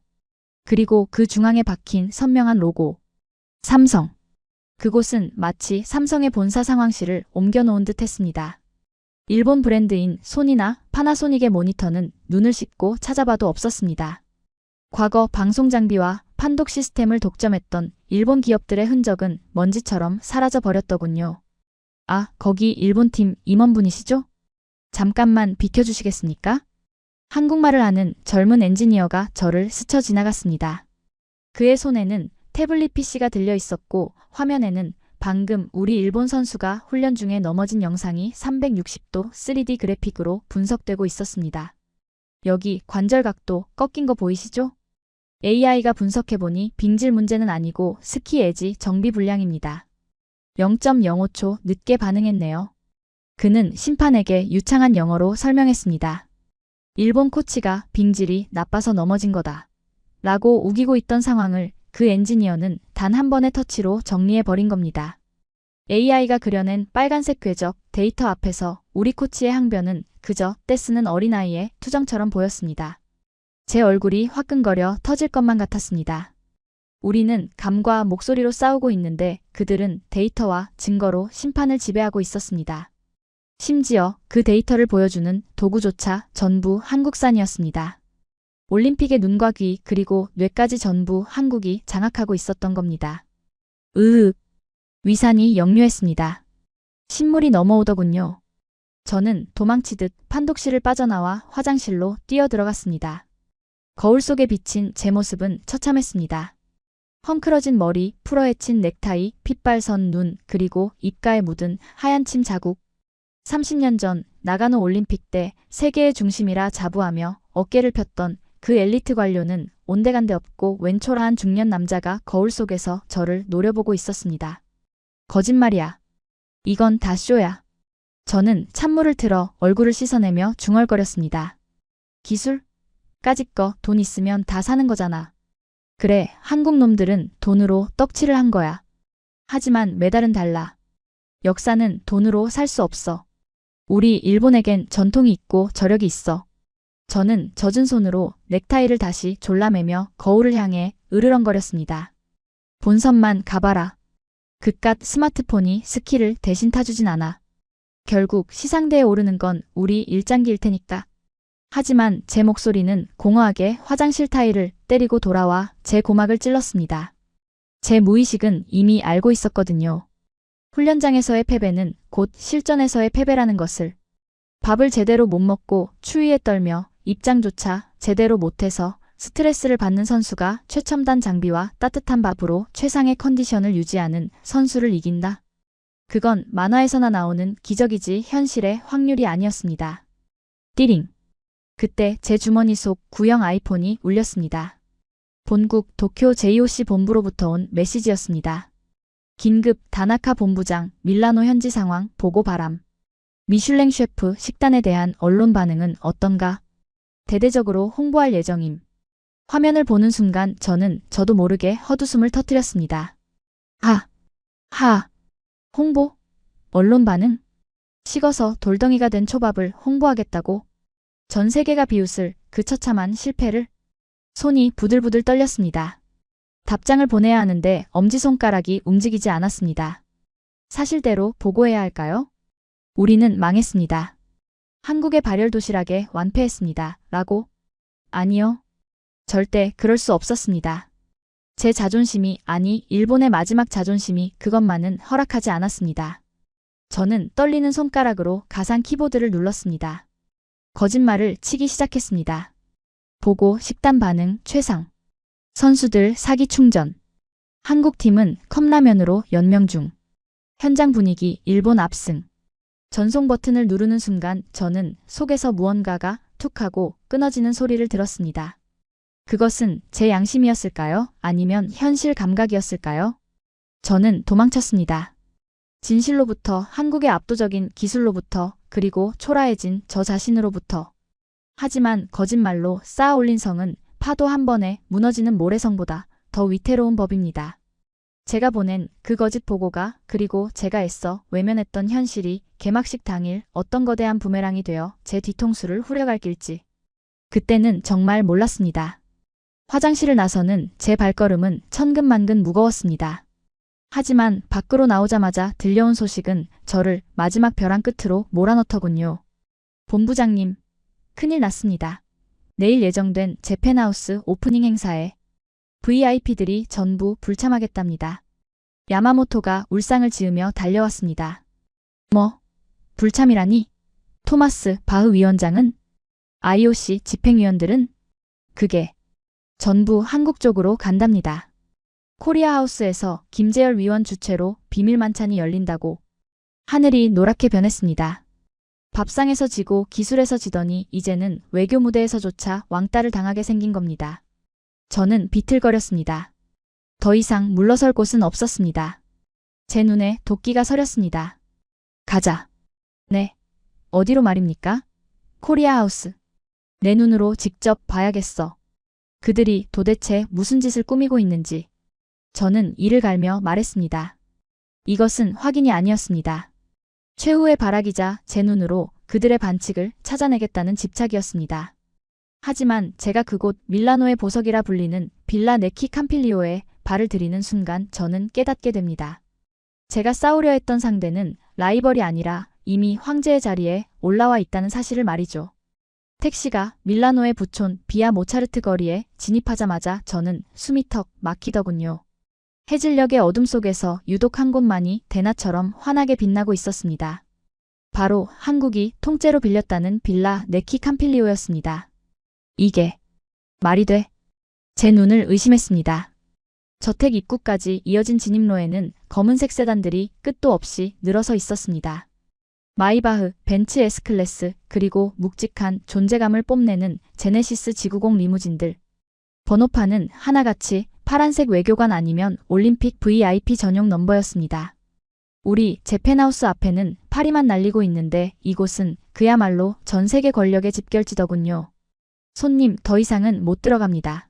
그리고 그 중앙에 박힌 선명한 로고. 삼성. 그곳은 마치 삼성의 본사 상황실을 옮겨놓은 듯 했습니다. 일본 브랜드인 소니나 파나소닉의 모니터는 눈을 씻고 찾아봐도 없었습니다. 과거 방송 장비와 판독 시스템을 독점했던 일본 기업들의 흔적은 먼지처럼 사라져 버렸더군요. 아, 거기 일본팀 임원분이시죠? 잠깐만 비켜주시겠습니까? 한국말을 아는 젊은 엔지니어가 저를 스쳐 지나갔습니다. 그의 손에는 태블릿 PC가 들려 있었고 화면에는 방금 우리 일본 선수가 훈련 중에 넘어진 영상이 360도 3D 그래픽으로 분석되고 있었습니다. 여기 관절 각도 꺾인 거 보이시죠? AI가 분석해보니 빙질 문제는 아니고 스키 에지 정비 불량입니다. 0.05초 늦게 반응했네요. 그는 심판에게 유창한 영어로 설명했습니다. 일본 코치가 빙질이 나빠서 넘어진 거다. 라고 우기고 있던 상황을 그 엔지니어는 단 한 번의 터치로 정리해버린 겁니다. AI가 그려낸 빨간색 궤적 데이터 앞에서 우리 코치의 항변은 그저 떼쓰는 어린아이의 투정처럼 보였습니다. 제 얼굴이 화끈거려 터질 것만 같았습니다. 우리는 감과 목소리로 싸우고 있는데 그들은 데이터와 증거로 심판을 지배하고 있었습니다. 심지어 그 데이터를 보여주는 도구조차 전부 한국산이었습니다. 올림픽의 눈과 귀 그리고 뇌까지 전부 한국이 장악하고 있었던 겁니다. 으윽. 위산이 역류했습니다. 신물이 넘어오더군요. 저는 도망치듯 판독실을 빠져나와 화장실로 뛰어들어갔습니다. 거울 속에 비친 제 모습은 처참했습니다. 헝클어진 머리, 풀어헤친 넥타이, 핏발선 눈, 그리고 입가에 묻은 하얀 침 자국. 30년 전 나가노 올림픽 때 세계의 중심이라 자부하며 어깨를 폈던 그 엘리트 관료는 온데간데 없고 왼초라한 중년 남자가 거울 속에서 저를 노려보고 있었습니다. 거짓말이야. 이건 다 쇼야. 저는 찬물을 틀어 얼굴을 씻어내며 중얼거렸습니다. 기술? 까짓 거 돈 있으면 다 사는 거잖아. 그래, 한국 놈들은 돈으로 떡칠을 한 거야. 하지만 메달은 달라. 역사는 돈으로 살 수 없어. 우리 일본에겐 전통이 있고 저력이 있어. 저는 젖은 손으로 넥타이를 다시 졸라매며 거울을 향해 으르렁거렸습니다. 본선만 가봐라. 그깟 스마트폰이 스키를 대신 타주진 않아. 결국 시상대에 오르는 건 우리 일장기일 테니까. 하지만 제 목소리는 공허하게 화장실 타일을 때리고 돌아와 제 고막을 찔렀습니다. 제 무의식은 이미 알고 있었거든요. 훈련장에서의 패배는 곧 실전에서의 패배라는 것을. 밥을 제대로 못 먹고 추위에 떨며 입장조차 제대로 못해서 스트레스를 받는 선수가 최첨단 장비와 따뜻한 밥으로 최상의 컨디션을 유지하는 선수를 이긴다. 그건 만화에서나 나오는 기적이지 현실의 확률이 아니었습니다. 띠링. 그때 제 주머니 속 구형 아이폰이 울렸습니다. 본국 도쿄 JOC 본부로부터 온 메시지였습니다. 긴급 다나카 본부장 밀라노 현지 상황 보고 바람. 미슐랭 셰프 식단에 대한 언론 반응은 어떤가? 대대적으로 홍보할 예정임. 화면을 보는 순간 저는 저도 모르게 헛웃음을 터뜨렸습니다. 홍보? 언론 반응? 식어서 돌덩이가 된 초밥을 홍보하겠다고? 전 세계가 비웃을 그 처참한 실패를? 손이 부들부들 떨렸습니다. 답장을 보내야 하는데 엄지손가락이 움직이지 않았습니다. 사실대로 보고해야 할까요? 우리는 망했습니다. 한국의 발열 도시락에 완패했습니다. 라고? 아니요. 절대 그럴 수 없었습니다. 제 자존심이 아니 일본의 마지막 자존심이 그것만은 허락하지 않았습니다. 저는 떨리는 손가락으로 가상 키보드를 눌렀습니다. 거짓말을 치기 시작했습니다. 보고 식단 반응 최상. 선수들 사기 충전. 한국팀은 컵라면으로 연명 중. 현장 분위기 일본 압승. 전송 버튼을 누르는 순간 저는 속에서 무언가가 툭 하고 끊어지는 소리를 들었습니다. 그것은 제 양심이었을까요? 아니면 현실 감각이었을까요? 저는 도망쳤습니다. 진실로부터, 한국의 압도적인 기술로부터, 그리고 초라해진 저 자신으로부터. 하지만 거짓말로 쌓아 올린 성은 파도 한 번에 무너지는 모래성보다 더 위태로운 법입니다. 제가 보낸 그 거짓 보고가 그리고 제가 애써 외면했던 현실이 개막식 당일 어떤 거대한 부메랑이 되어 제 뒤통수를 후려갈길지. 그때는 정말 몰랐습니다. 화장실을 나서는 제 발걸음은 천근만근 무거웠습니다. 하지만 밖으로 나오자마자 들려온 소식은 저를 마지막 벼랑 끝으로 몰아넣더군요. 본부장님, 큰일 났습니다. 내일 예정된 재팬하우스 오프닝 행사에 VIP들이 전부 불참하겠답니다. 야마모토가 울상을 지으며 달려왔습니다. 뭐? 불참이라니? 토마스 바흐 위원장은? IOC 집행위원들은? 그게 전부 한국 쪽으로 간답니다. 코리아하우스에서 김재열 위원 주최로 비밀 만찬이 열린다고. 하늘이 노랗게 변했습니다. 밥상에서 지고 기술에서 지더니 이제는 외교 무대에서조차 왕따를 당하게 생긴 겁니다. 저는 비틀거렸습니다. 더 이상 물러설 곳은 없었습니다. 제 눈에 도끼가 서렸습니다. 가자. 네. 어디로 말입니까? 코리아하우스. 내 눈으로 직접 봐야겠어. 그들이 도대체 무슨 짓을 꾸미고 있는지. 저는 이를 갈며 말했습니다. 이것은 확인이 아니었습니다. 최후의 발악이자 제 눈으로 그들의 반칙을 찾아내겠다는 집착이었습니다. 하지만 제가 그곳 밀라노의 보석이라 불리는 빌라 네키 캄필리오에 발을 들이는 순간 저는 깨닫게 됩니다. 제가 싸우려 했던 상대는 라이벌이 아니라 이미 황제의 자리에 올라와 있다는 사실을 말이죠. 택시가 밀라노의 부촌 비아 모차르트 거리에 진입하자마자 저는 숨이 턱 막히더군요. 해질녘의 어둠 속에서 유독 한 곳만이 대낮처럼 환하게 빛나고 있었습니다. 바로 한국이 통째로 빌렸다는 빌라 네키 캄필리오였습니다. 이게 말이 돼? 제 눈을 의심했습니다. 저택 입구까지 이어진 진입로에는 검은색 세단들이 끝도 없이 늘어서 있었습니다. 마이바흐, 벤츠 S클래스, 그리고 묵직한 존재감을 뽐내는 제네시스 지구공 리무진들. 번호판은 하나같이 파란색 외교관 아니면 올림픽 VIP 전용 넘버였습니다. 우리 재팬하우스 앞에는 파리만 날리고 있는데 이곳은 그야말로 전 세계 권력의 집결지더군요. 손님, 더 이상은 못 들어갑니다.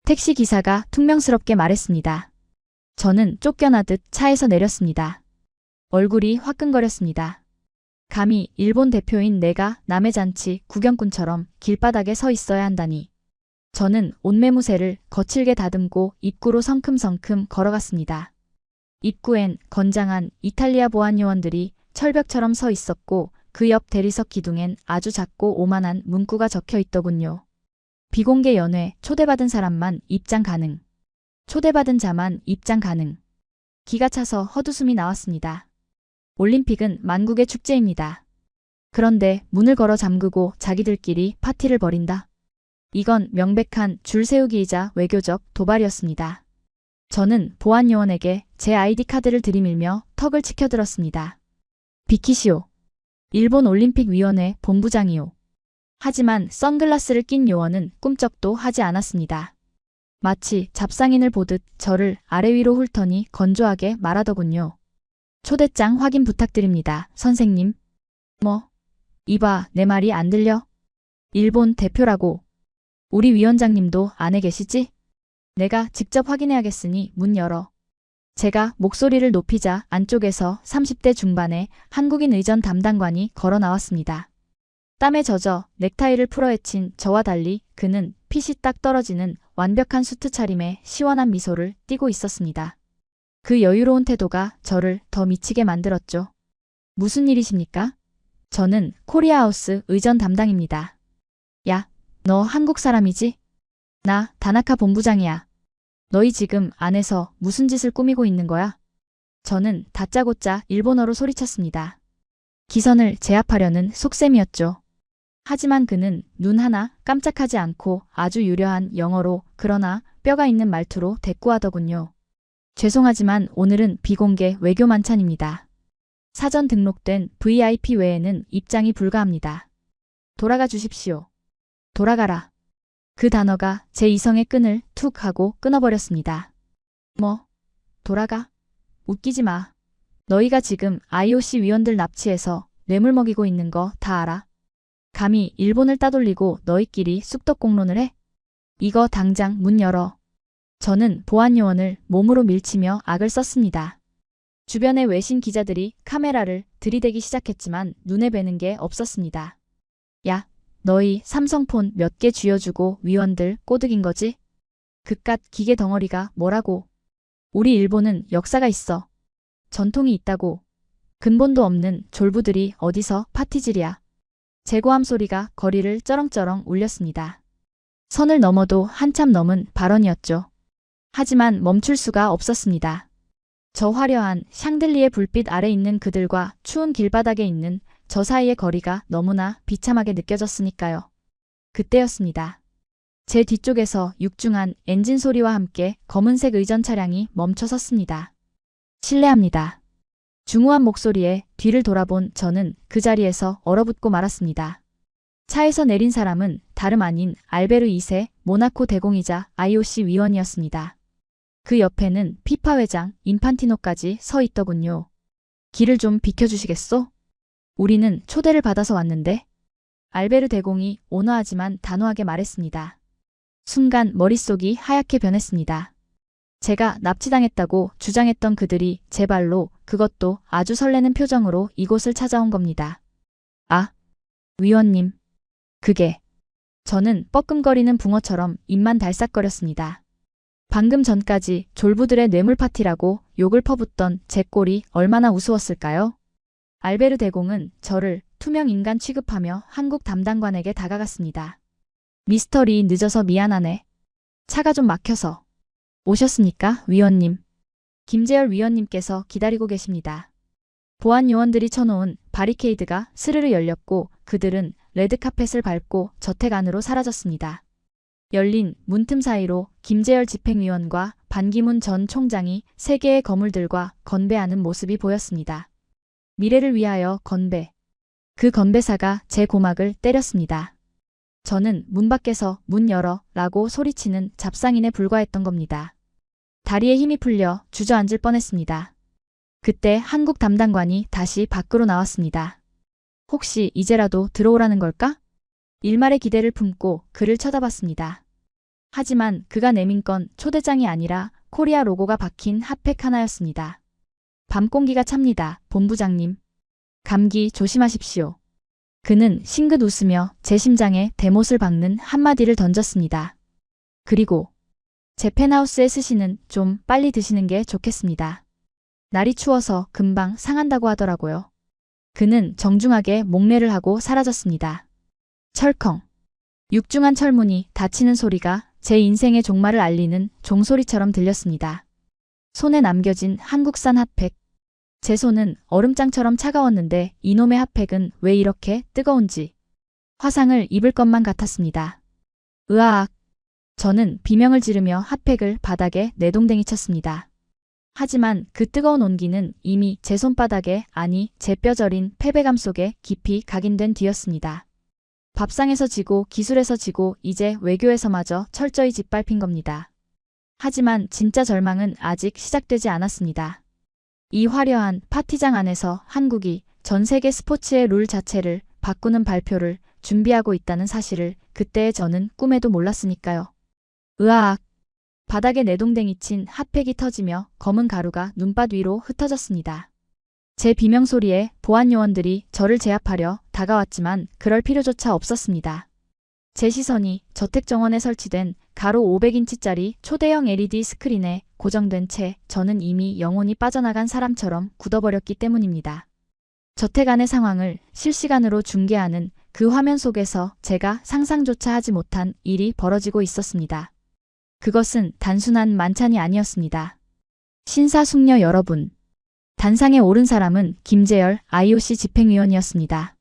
택시 기사가 퉁명스럽게 말했습니다. 저는 쫓겨나듯 차에서 내렸습니다. 얼굴이 화끈거렸습니다. 감히 일본 대표인 내가 남의 잔치 구경꾼처럼 길바닥에 서 있어야 한다니. 저는 옷매무새를 거칠게 다듬고 입구로 성큼성큼 걸어갔습니다. 입구엔 건장한 이탈리아 보안 요원들이 철벽처럼 서 있었고 그 옆 대리석 기둥엔 아주 작고 오만한 문구가 적혀 있더군요. 비공개 연회, 초대받은 사람만 입장 가능. 초대받은 자만 입장 가능. 기가 차서 헛웃음이 나왔습니다. 올림픽은 만국의 축제입니다. 그런데 문을 걸어 잠그고 자기들끼리 파티를 벌인다. 이건 명백한 줄 세우기이자 외교적 도발이었습니다. 저는 보안요원에게 제 아이디 카드를 들이밀며 턱을 치켜들었습니다. 비키시오. 일본 올림픽위원회 본부장이요. 하지만 선글라스를 낀 요원은 꿈쩍도 하지 않았습니다. 마치 잡상인을 보듯 저를 아래 위로 훑더니 건조하게 말하더군요. 초대장 확인 부탁드립니다, 선생님. 뭐? 이봐, 내 말이 안 들려? 일본 대표라고. 우리 위원장님도 안에 계시지? 내가 직접 확인해야겠으니 문 열어. 제가 목소리를 높이자 안쪽에서 30대 중반의 한국인 의전 담당관이 걸어 나왔습니다. 땀에 젖어 넥타이를 풀어헤친 저와 달리 그는 핏이 딱 떨어지는 완벽한 수트 차림에 시원한 미소를 띠고 있었습니다. 그 여유로운 태도가 저를 더 미치게 만들었죠. 무슨 일이십니까? 저는 코리아하우스 의전 담당입니다. 야, 너 한국 사람이지? 나 다나카 본부장이야. 너희 지금 안에서 무슨 짓을 꾸미고 있는 거야? 저는 다짜고짜 일본어로 소리쳤습니다. 기선을 제압하려는 속셈이었죠. 하지만 그는 눈 하나 깜짝하지 않고 아주 유려한 영어로 그러나 뼈가 있는 말투로 대꾸하더군요. 죄송하지만 오늘은 비공개 외교 만찬입니다. 사전 등록된 VIP 외에는 입장이 불가합니다. 돌아가 주십시오. 돌아가라. 그 단어가 제 이성의 끈을 툭 하고 끊어버렸습니다. 뭐? 돌아가? 웃기지 마. 너희가 지금 IOC 위원들 납치해서 뇌물 먹이고 있는 거 다 알아? 감히 일본을 따돌리고 너희끼리 쑥떡공론을 해? 이거 당장 문 열어. 저는 보안요원을 몸으로 밀치며 악을 썼습니다. 주변의 외신 기자들이 카메라를 들이대기 시작했지만 눈에 뵈는 게 없었습니다. 야, 너희 삼성폰 몇 개 쥐어주고 위원들 꼬드긴 거지? 그깟 기계 덩어리가 뭐라고? 우리 일본은 역사가 있어. 전통이 있다고. 근본도 없는 졸부들이 어디서 파티질이야. 재고함 소리가 거리를 쩌렁쩌렁 울렸습니다. 선을 넘어도 한참 넘은 발언이었죠. 하지만 멈출 수가 없었습니다. 저 화려한 샹들리에 불빛 아래 있는 그들과 추운 길바닥에 있는 저 사이의 거리가 너무나 비참하게 느껴졌으니까요. 그때였습니다. 제 뒤쪽에서 육중한 엔진 소리와 함께 검은색 의전 차량이 멈춰 섰습니다. 실례합니다. 중후한 목소리에 뒤를 돌아본 저는 그 자리에서 얼어붙고 말았습니다. 차에서 내린 사람은 다름 아닌 알베르 2세 모나코 대공이자 IOC 위원이었습니다. 그 옆에는 피파 회장 인판티노까지 서 있더군요. 길을 좀 비켜주시겠소? 우리는 초대를 받아서 왔는데. 알베르 대공이 온화하지만 단호하게 말했습니다. 순간 머릿속이 하얗게 변했습니다. 제가 납치당했다고 주장했던 그들이 제 발로, 그것도 아주 설레는 표정으로 이곳을 찾아온 겁니다. 아, 위원님. 그게. 저는 뻐끔거리는 붕어처럼 입만 달싹거렸습니다. 방금 전까지 졸부들의 뇌물 파티라고 욕을 퍼붓던 제 꼴이 얼마나 우스웠을까요? 알베르 대공은 저를 투명 인간 취급하며 한국 담당관에게 다가갔습니다. 미스터 리, 늦어서 미안하네. 차가 좀 막혀서. 오셨습니까, 위원님? 김재열 위원님께서 기다리고 계십니다. 보안 요원들이 쳐놓은 바리케이드가 스르르 열렸고 그들은 레드카펫을 밟고 저택 안으로 사라졌습니다. 열린 문틈 사이로 김재열 집행위원과 반기문 전 총장이 세 개의 거물들과 건배하는 모습이 보였습니다. 미래를 위하여 건배. 그 건배사가 제 고막을 때렸습니다. 저는 문 밖에서 문 열어 라고 소리치는 잡상인에 불과했던 겁니다. 다리에 힘이 풀려 주저앉을 뻔했습니다. 그때 한국 담당관이 다시 밖으로 나왔습니다. 혹시 이제라도 들어오라는 걸까? 일말의 기대를 품고 그를 쳐다봤습니다. 하지만 그가 내민 건 초대장이 아니라 코리아 로고가 박힌 핫팩 하나였습니다. 밤 공기가 찹니다, 본부장님. 감기 조심하십시오. 그는 싱긋 웃으며 제 심장에 대못을 박는 한마디를 던졌습니다. 그리고 제 펜하우스의 스시는 좀 빨리 드시는 게 좋겠습니다. 날이 추워서 금방 상한다고 하더라고요. 그는 정중하게 목례를 하고 사라졌습니다. 철컹. 육중한 철문이 닫히는 소리가 제 인생의 종말을 알리는 종소리처럼 들렸습니다. 손에 남겨진 한국산 핫팩. 제 손은 얼음장처럼 차가웠는데 이놈의 핫팩은 왜 이렇게 뜨거운지 화상을 입을 것만 같았습니다. 으아악. 저는 비명을 지르며 핫팩을 바닥에 내동댕이 쳤습니다. 하지만 그 뜨거운 온기는 이미 제 손바닥에, 아니 제 뼈저린 패배감 속에 깊이 각인된 뒤였습니다. 밥상에서 지고 기술에서 지고 이제 외교에서마저 철저히 짓밟힌 겁니다. 하지만 진짜 절망은 아직 시작되지 않았습니다. 이 화려한 파티장 안에서 한국이 전 세계 스포츠의 룰 자체를 바꾸는 발표를 준비하고 있다는 사실을 그때의 저는 꿈에도 몰랐으니까요. 으아악. 바닥에 내동댕이 친 핫팩이 터지며 검은 가루가 눈밭 위로 흩어졌습니다. 제 비명소리에 보안 요원들이 저를 제압하려 다가왔지만 그럴 필요조차 없었습니다. 제 시선이 저택 정원에 설치된 가로 500인치짜리 초대형 LED 스크린에 고정된 채 저는 이미 영혼이 빠져나간 사람처럼 굳어버렸기 때문입니다. 저택 안의 상황을 실시간으로 중계하는 그 화면 속에서 제가 상상조차 하지 못한 일이 벌어지고 있었습니다. 그것은 단순한 만찬이 아니었습니다. 신사숙녀 여러분. 단상에 오른 사람은 김재열 IOC 집행위원이었습니다.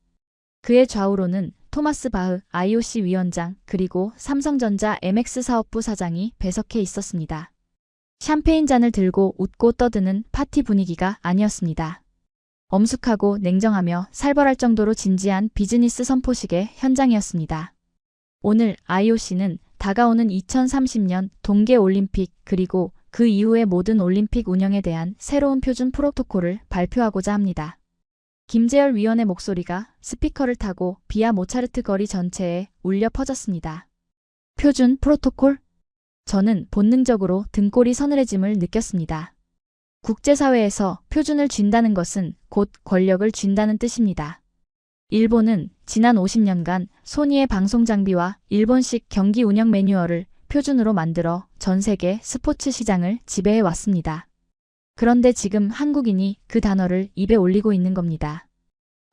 그의 좌우로는 토마스 바흐 IOC 위원장 그리고 삼성전자 MX 사업부 사장이 배석해 있었습니다. 샴페인 잔을 들고 웃고 떠드는 파티 분위기가 아니었습니다. 엄숙하고 냉정하며 살벌할 정도로 진지한 비즈니스 선포식의 현장이었습니다. 오늘 IOC는 다가오는 2030년 동계올림픽 그리고 그 이후의 모든 올림픽 운영에 대한 새로운 표준 프로토콜을 발표하고자 합니다. 김재열 위원의 목소리가 스피커를 타고 비아 모차르트 거리 전체에 울려 퍼졌습니다. 표준 프로토콜? 저는 본능적으로 등골이 서늘해짐을 느꼈습니다. 국제사회에서 표준을 쥔다는 것은 곧 권력을 쥔다는 뜻입니다. 일본은 지난 50년간 소니의 방송 장비와 일본식 경기 운영 매뉴얼을 표준으로 만들어 전 세계 스포츠 시장을 지배해 왔습니다. 그런데 지금 한국인이 그 단어를 입에 올리고 있는 겁니다.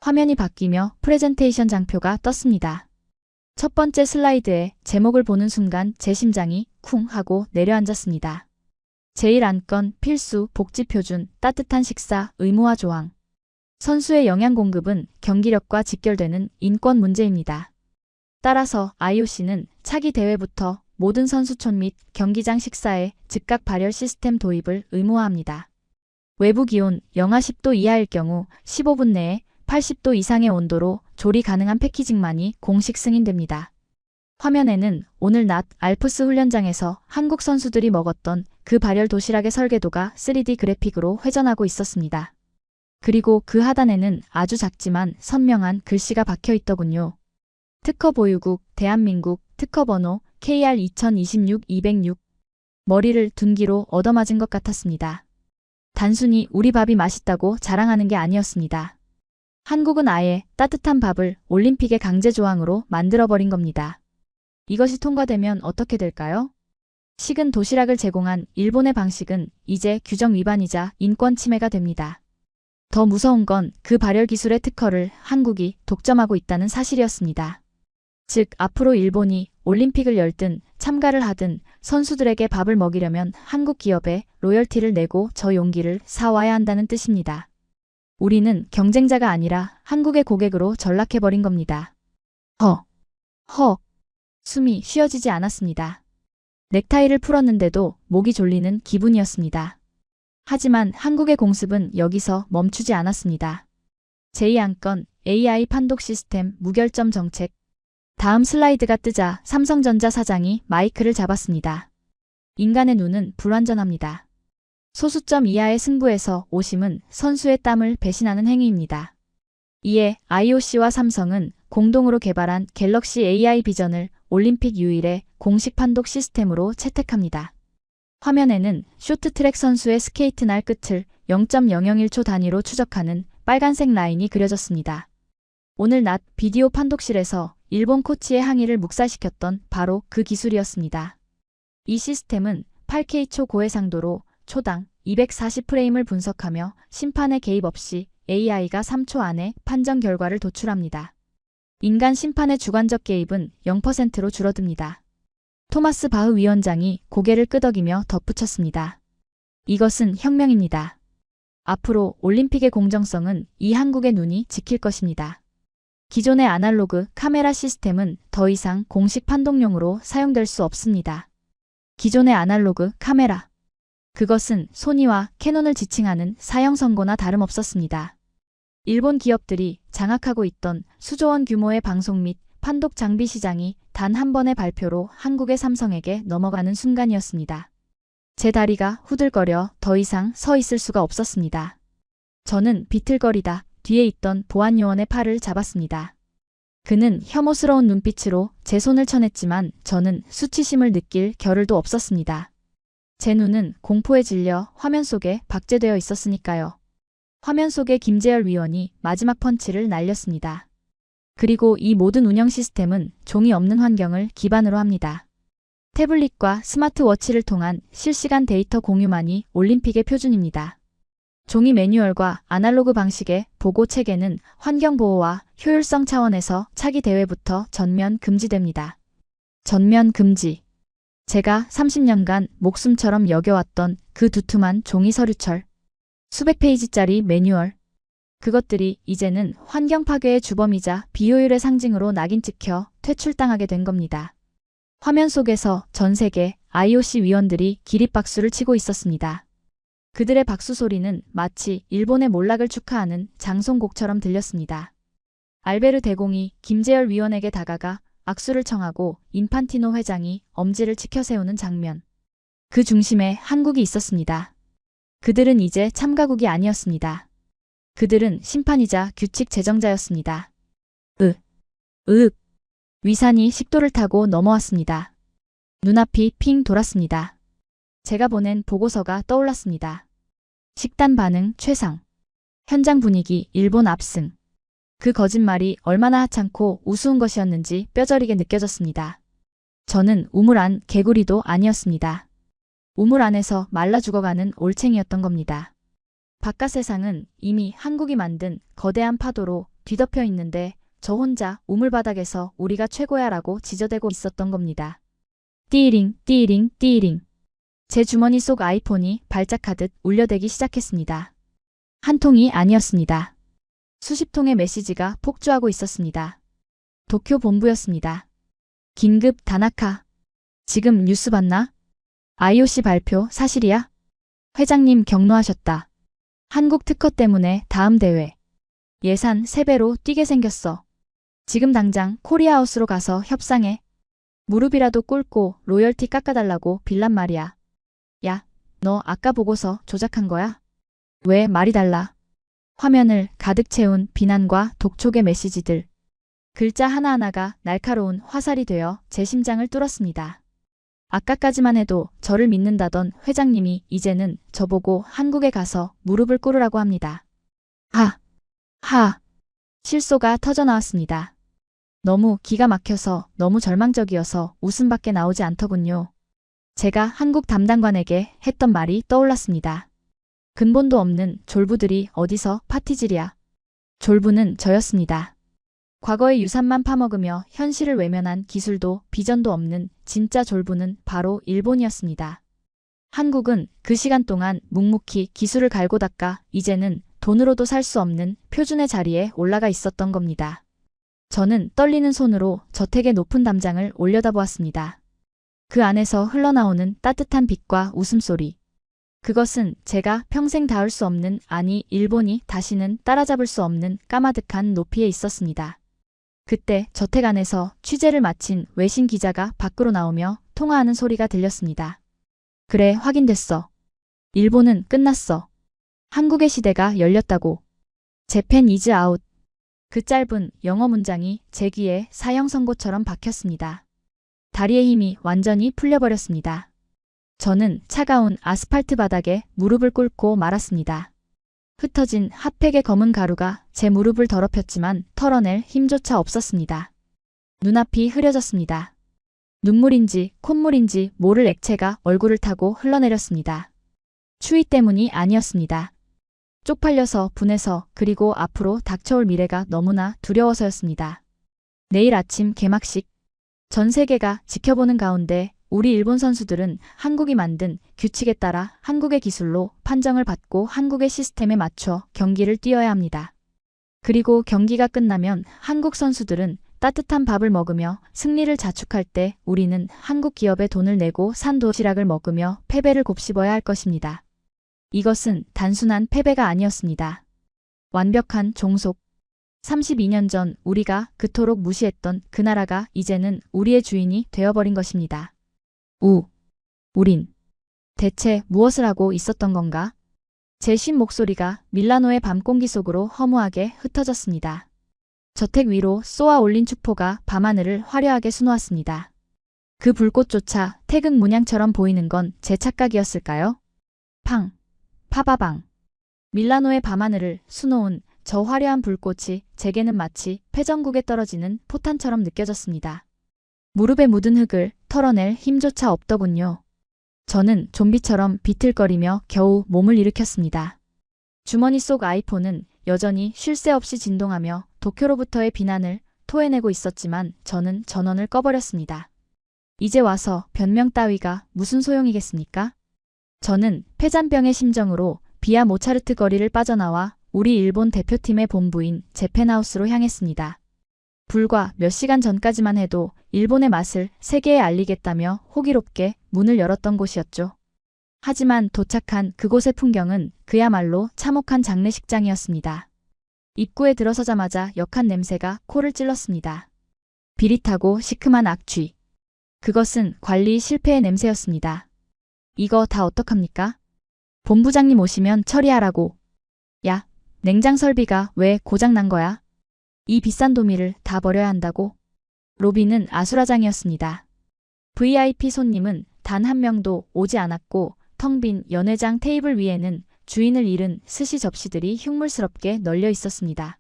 화면이 바뀌며 프레젠테이션 장표가 떴습니다. 첫 번째 슬라이드에 제목을 보는 순간 제 심장이 쿵 하고 내려앉았습니다. 제1안건 필수, 복지 표준, 따뜻한 식사, 의무화 조항. 선수의 영양 공급은 경기력과 직결되는 인권 문제입니다. 따라서 IOC는 차기 대회부터 모든 선수촌 및 경기장 식사에 즉각 발열 시스템 도입을 의무화합니다. 외부 기온 영하 10도 이하일 경우 15분 내에 80도 이상의 온도로 조리 가능한 패키징만이 공식 승인됩니다. 화면에는 오늘 낮 알프스 훈련장에서 한국 선수들이 먹었던 그 발열 도시락의 설계도가 3D 그래픽으로 회전하고 있었습니다. 그리고 그 하단에는 아주 작지만 선명한 글씨가 박혀 있더군요. 특허 보유국 대한민국 특허번호 KR 2026-206. 머리를 둔기로 얻어맞은 것 같았습니다. 단순히 우리 밥이 맛있다고 자랑하는 게 아니었습니다. 한국은 아예 따뜻한 밥을 올림픽의 강제 조항으로 만들어버린 겁니다. 이것이 통과되면 어떻게 될까요? 식은 도시락을 제공한 일본의 방식은 이제 규정 위반이자 인권 침해가 됩니다. 더 무서운 건 그 발열 기술의 특허를 한국이 독점하고 있다는 사실이었습니다. 즉, 앞으로 일본이 올림픽을 열든 참가를 하든 선수들에게 밥을 먹이려면 한국 기업에 로열티를 내고 저 용기를 사와야 한다는 뜻입니다. 우리는 경쟁자가 아니라 한국의 고객으로 전락해버린 겁니다. 숨이 쉬어지지 않았습니다. 넥타이를 풀었는데도 목이 졸리는 기분이었습니다. 하지만 한국의 공습은 여기서 멈추지 않았습니다. 제2안건 AI 판독 시스템 무결점 정책. 다음 슬라이드가 뜨자 삼성전자 사장이 마이크를 잡았습니다. 인간의 눈은 불완전합니다. 소수점 이하의 승부에서 오심은 선수의 땀을 배신하는 행위입니다. 이에 IOC와 삼성은 공동으로 개발한 갤럭시 AI 비전을 올림픽 유일의 공식 판독 시스템으로 채택합니다. 화면에는 쇼트트랙 선수의 스케이트 날 끝을 0.001초 단위로 추적하는 빨간색 라인이 그려졌습니다. 오늘 낮 비디오 판독실에서 일본 코치의 항의를 묵살시켰던 바로 그 기술이었습니다. 이 시스템은 8K 초고해상도로 초당 240프레임을 분석하며 심판의 개입 없이 AI가 3초 안에 판정 결과를 도출합니다. 인간 심판의 주관적 개입은 0%로 줄어듭니다. 토마스 바흐 위원장이 고개를 끄덕이며 덧붙였습니다. 이것은 혁명입니다. 앞으로 올림픽의 공정성은 이 한국의 눈이 지킬 것입니다. 기존의 아날로그 카메라 시스템은 더 이상 공식 판독용으로 사용될 수 없습니다. 기존의 아날로그 카메라. 그것은 소니와 캐논을 지칭하는 사형 선고나 다름없었습니다. 일본 기업들이 장악하고 있던 수조원 규모의 방송 및 판독 장비 시장이 단 한 번의 발표로 한국의 삼성에게 넘어가는 순간이었습니다. 제 다리가 후들거려 더 이상 서 있을 수가 없었습니다. 저는 비틀거리다 뒤에 있던 보안 요원의 팔을 잡았습니다. 그는 혐오스러운 눈빛으로 제 손을 쳐냈지만 저는 수치심을 느낄 겨를도 없었습니다. 제 눈은 공포에 질려 화면 속에 박제되어 있었으니까요. 화면 속에 김재열 위원이 마지막 펀치를 날렸습니다. 그리고 이 모든 운영 시스템은 종이 없는 환경을 기반으로 합니다. 태블릿과 스마트워치를 통한 실시간 데이터 공유만이 올림픽의 표준입니다. 종이 매뉴얼과 아날로그 방식의 보고 체계는 환경보호와 효율성 차원에서 차기 대회부터 전면 금지됩니다. 전면 금지. 제가 30년간 목숨처럼 여겨왔던 그 두툼한 종이 서류철. 수백 페이지짜리 매뉴얼. 그것들이 이제는 환경 파괴의 주범이자 비효율의 상징으로 낙인 찍혀 퇴출당하게 된 겁니다. 화면 속에서 전 세계 IOC 위원들이 기립박수를 치고 있었습니다. 그들의 박수 소리는 마치 일본의 몰락을 축하하는 장송곡처럼 들렸습니다. 알베르 대공이 김재열 위원에게 다가가 악수를 청하고 인판티노 회장이 엄지를 치켜 세우는 장면. 그 중심에 한국이 있었습니다. 그들은 이제 참가국이 아니었습니다. 그들은 심판이자 규칙 제정자였습니다. 위산이 식도를 타고 넘어왔습니다. 눈앞이 핑 돌았습니다. 제가 보낸 보고서가 떠올랐습니다. 식단 반응 최상. 현장 분위기 일본 압승. 그 거짓말이 얼마나 하찮고 우스운 것이었는지 뼈저리게 느껴졌습니다. 저는 우물 안 개구리도 아니었습니다. 우물 안에서 말라 죽어가는 올챙이였던 겁니다. 바깥 세상은 이미 한국이 만든 거대한 파도로 뒤덮여 있는데 저 혼자 우물바닥에서 우리가 최고야라고 지저대고 있었던 겁니다. 띠링 띠링 띠링. 제 주머니 속 아이폰이 발작하듯 울려대기 시작했습니다. 한 통이 아니었습니다. 수십 통의 메시지가 폭주하고 있었습니다. 도쿄 본부였습니다. 긴급 다나카. 지금 뉴스 봤나? IOC 발표 사실이야? 회장님 격노하셨다. 한국 특허 때문에 다음 대회 예산 3배로 뛰게 생겼어. 지금 당장 코리아하우스로 가서 협상해. 무릎이라도 꿇고 로열티 깎아달라고 빌란 말이야. 야, 너 아까 보고서 조작한 거야? 왜 말이 달라? 화면을 가득 채운 비난과 독촉의 메시지들. 글자 하나하나가 날카로운 화살이 되어 제 심장을 뚫었습니다. 아까까지만 해도 저를 믿는다던 회장님이 이제는 저보고 한국에 가서 무릎을 꿇으라고 합니다. 실소가 터져나왔습니다. 너무 기가 막혀서 너무 절망적이어서 웃음밖에 나오지 않더군요. 제가 한국 담당관에게 했던 말이 떠올랐습니다. 근본도 없는 졸부들이 어디서 파티질이야. 졸부는 저였습니다. 과거의 유산만 파먹으며 현실을 외면한 기술도 비전도 없는 진짜 졸부는 바로 일본이었습니다. 한국은 그 시간 동안 묵묵히 기술을 갈고 닦아 이제는 돈으로도 살 수 없는 표준의 자리에 올라가 있었던 겁니다. 저는 떨리는 손으로 저택의 높은 담장을 올려다보았습니다. 그 안에서 흘러나오는 따뜻한 빛과 웃음소리. 그것은 제가 평생 닿을 수 없는, 아니 일본이 다시는 따라잡을 수 없는 까마득한 높이에 있었습니다. 그때 저택 안에서 취재를 마친 외신 기자가 밖으로 나오며 통화하는 소리가 들렸습니다. 그래, 확인됐어. 일본은 끝났어. 한국의 시대가 열렸다고. 재팬 이즈 아웃. 그 짧은 영어 문장이 제 귀에 사형 선고처럼 박혔습니다. 다리의 힘이 완전히 풀려버렸습니다. 저는 차가운 아스팔트 바닥에 무릎을 꿇고 말았습니다. 흩어진 핫팩의 검은 가루가 제 무릎을 더럽혔지만 털어낼 힘조차 없었습니다. 눈앞이 흐려졌습니다. 눈물인지 콧물인지 모를 액체가 얼굴을 타고 흘러내렸습니다. 추위 때문이 아니었습니다. 쪽팔려서, 분해서, 그리고 앞으로 닥쳐올 미래가 너무나 두려워서였습니다. 내일 아침 개막식. 전 세계가 지켜보는 가운데 우리 일본 선수들은 한국이 만든 규칙에 따라 한국의 기술로 판정을 받고 한국의 시스템에 맞춰 경기를 뛰어야 합니다. 그리고 경기가 끝나면 한국 선수들은 따뜻한 밥을 먹으며 승리를 자축할 때 우리는 한국 기업에 돈을 내고 산 도시락을 먹으며 패배를 곱씹어야 할 것입니다. 이것은 단순한 패배가 아니었습니다. 완벽한 종속. 32년 전 우리가 그토록 무시했던 그 나라가 이제는 우리의 주인이 되어버린 것입니다. 우린 대체 무엇을 하고 있었던 건가? 제 쉰 목소리가 밀라노의 밤 공기 속으로 허무하게 흩어졌습니다. 저택 위로 쏘아 올린 축포가 밤하늘을 화려하게 수놓았습니다. 그 불꽃조차 태극 문양처럼 보이는 건 제 착각이었을까요? 팡! 파바방! 밀라노의 밤하늘을 수놓은 저 화려한 불꽃이 제게는 마치 패전국에 떨어지는 포탄처럼 느껴졌습니다. 무릎에 묻은 흙을 털어낼 힘조차 없더군요. 저는 좀비처럼 비틀거리며 겨우 몸을 일으켰습니다. 주머니 속 아이폰은 여전히 쉴 새 없이 진동하며 도쿄로부터의 비난을 토해내고 있었지만 저는 전원을 꺼버렸습니다. 이제 와서 변명 따위가 무슨 소용이겠습니까? 저는 폐잔병의 심정으로 비아 모차르트 거리를 빠져나와 우리 일본 대표팀의 본부인 재팬하우스로 향했습니다. 불과 몇 시간 전까지만 해도 일본의 맛을 세계에 알리겠다며 호기롭게 문을 열었던 곳이었죠. 하지만 도착한 그곳의 풍경은 그야말로 참혹한 장례식장이었습니다. 입구에 들어서자마자 역한 냄새가 코를 찔렀습니다. 비릿하고 시큼한 악취. 그것은 관리 실패의 냄새였습니다. 이거 다 어떡합니까? 본부장님 오시면 처리하라고. 야, 냉장 설비가 왜 고장난 거야? 이 비싼 도미를 다 버려야 한다고? 로비는 아수라장이었습니다. VIP 손님은 단 한 명도 오지 않았고 텅 빈 연회장 테이블 위에는 주인을 잃은 스시 접시들이 흉물스럽게 널려 있었습니다.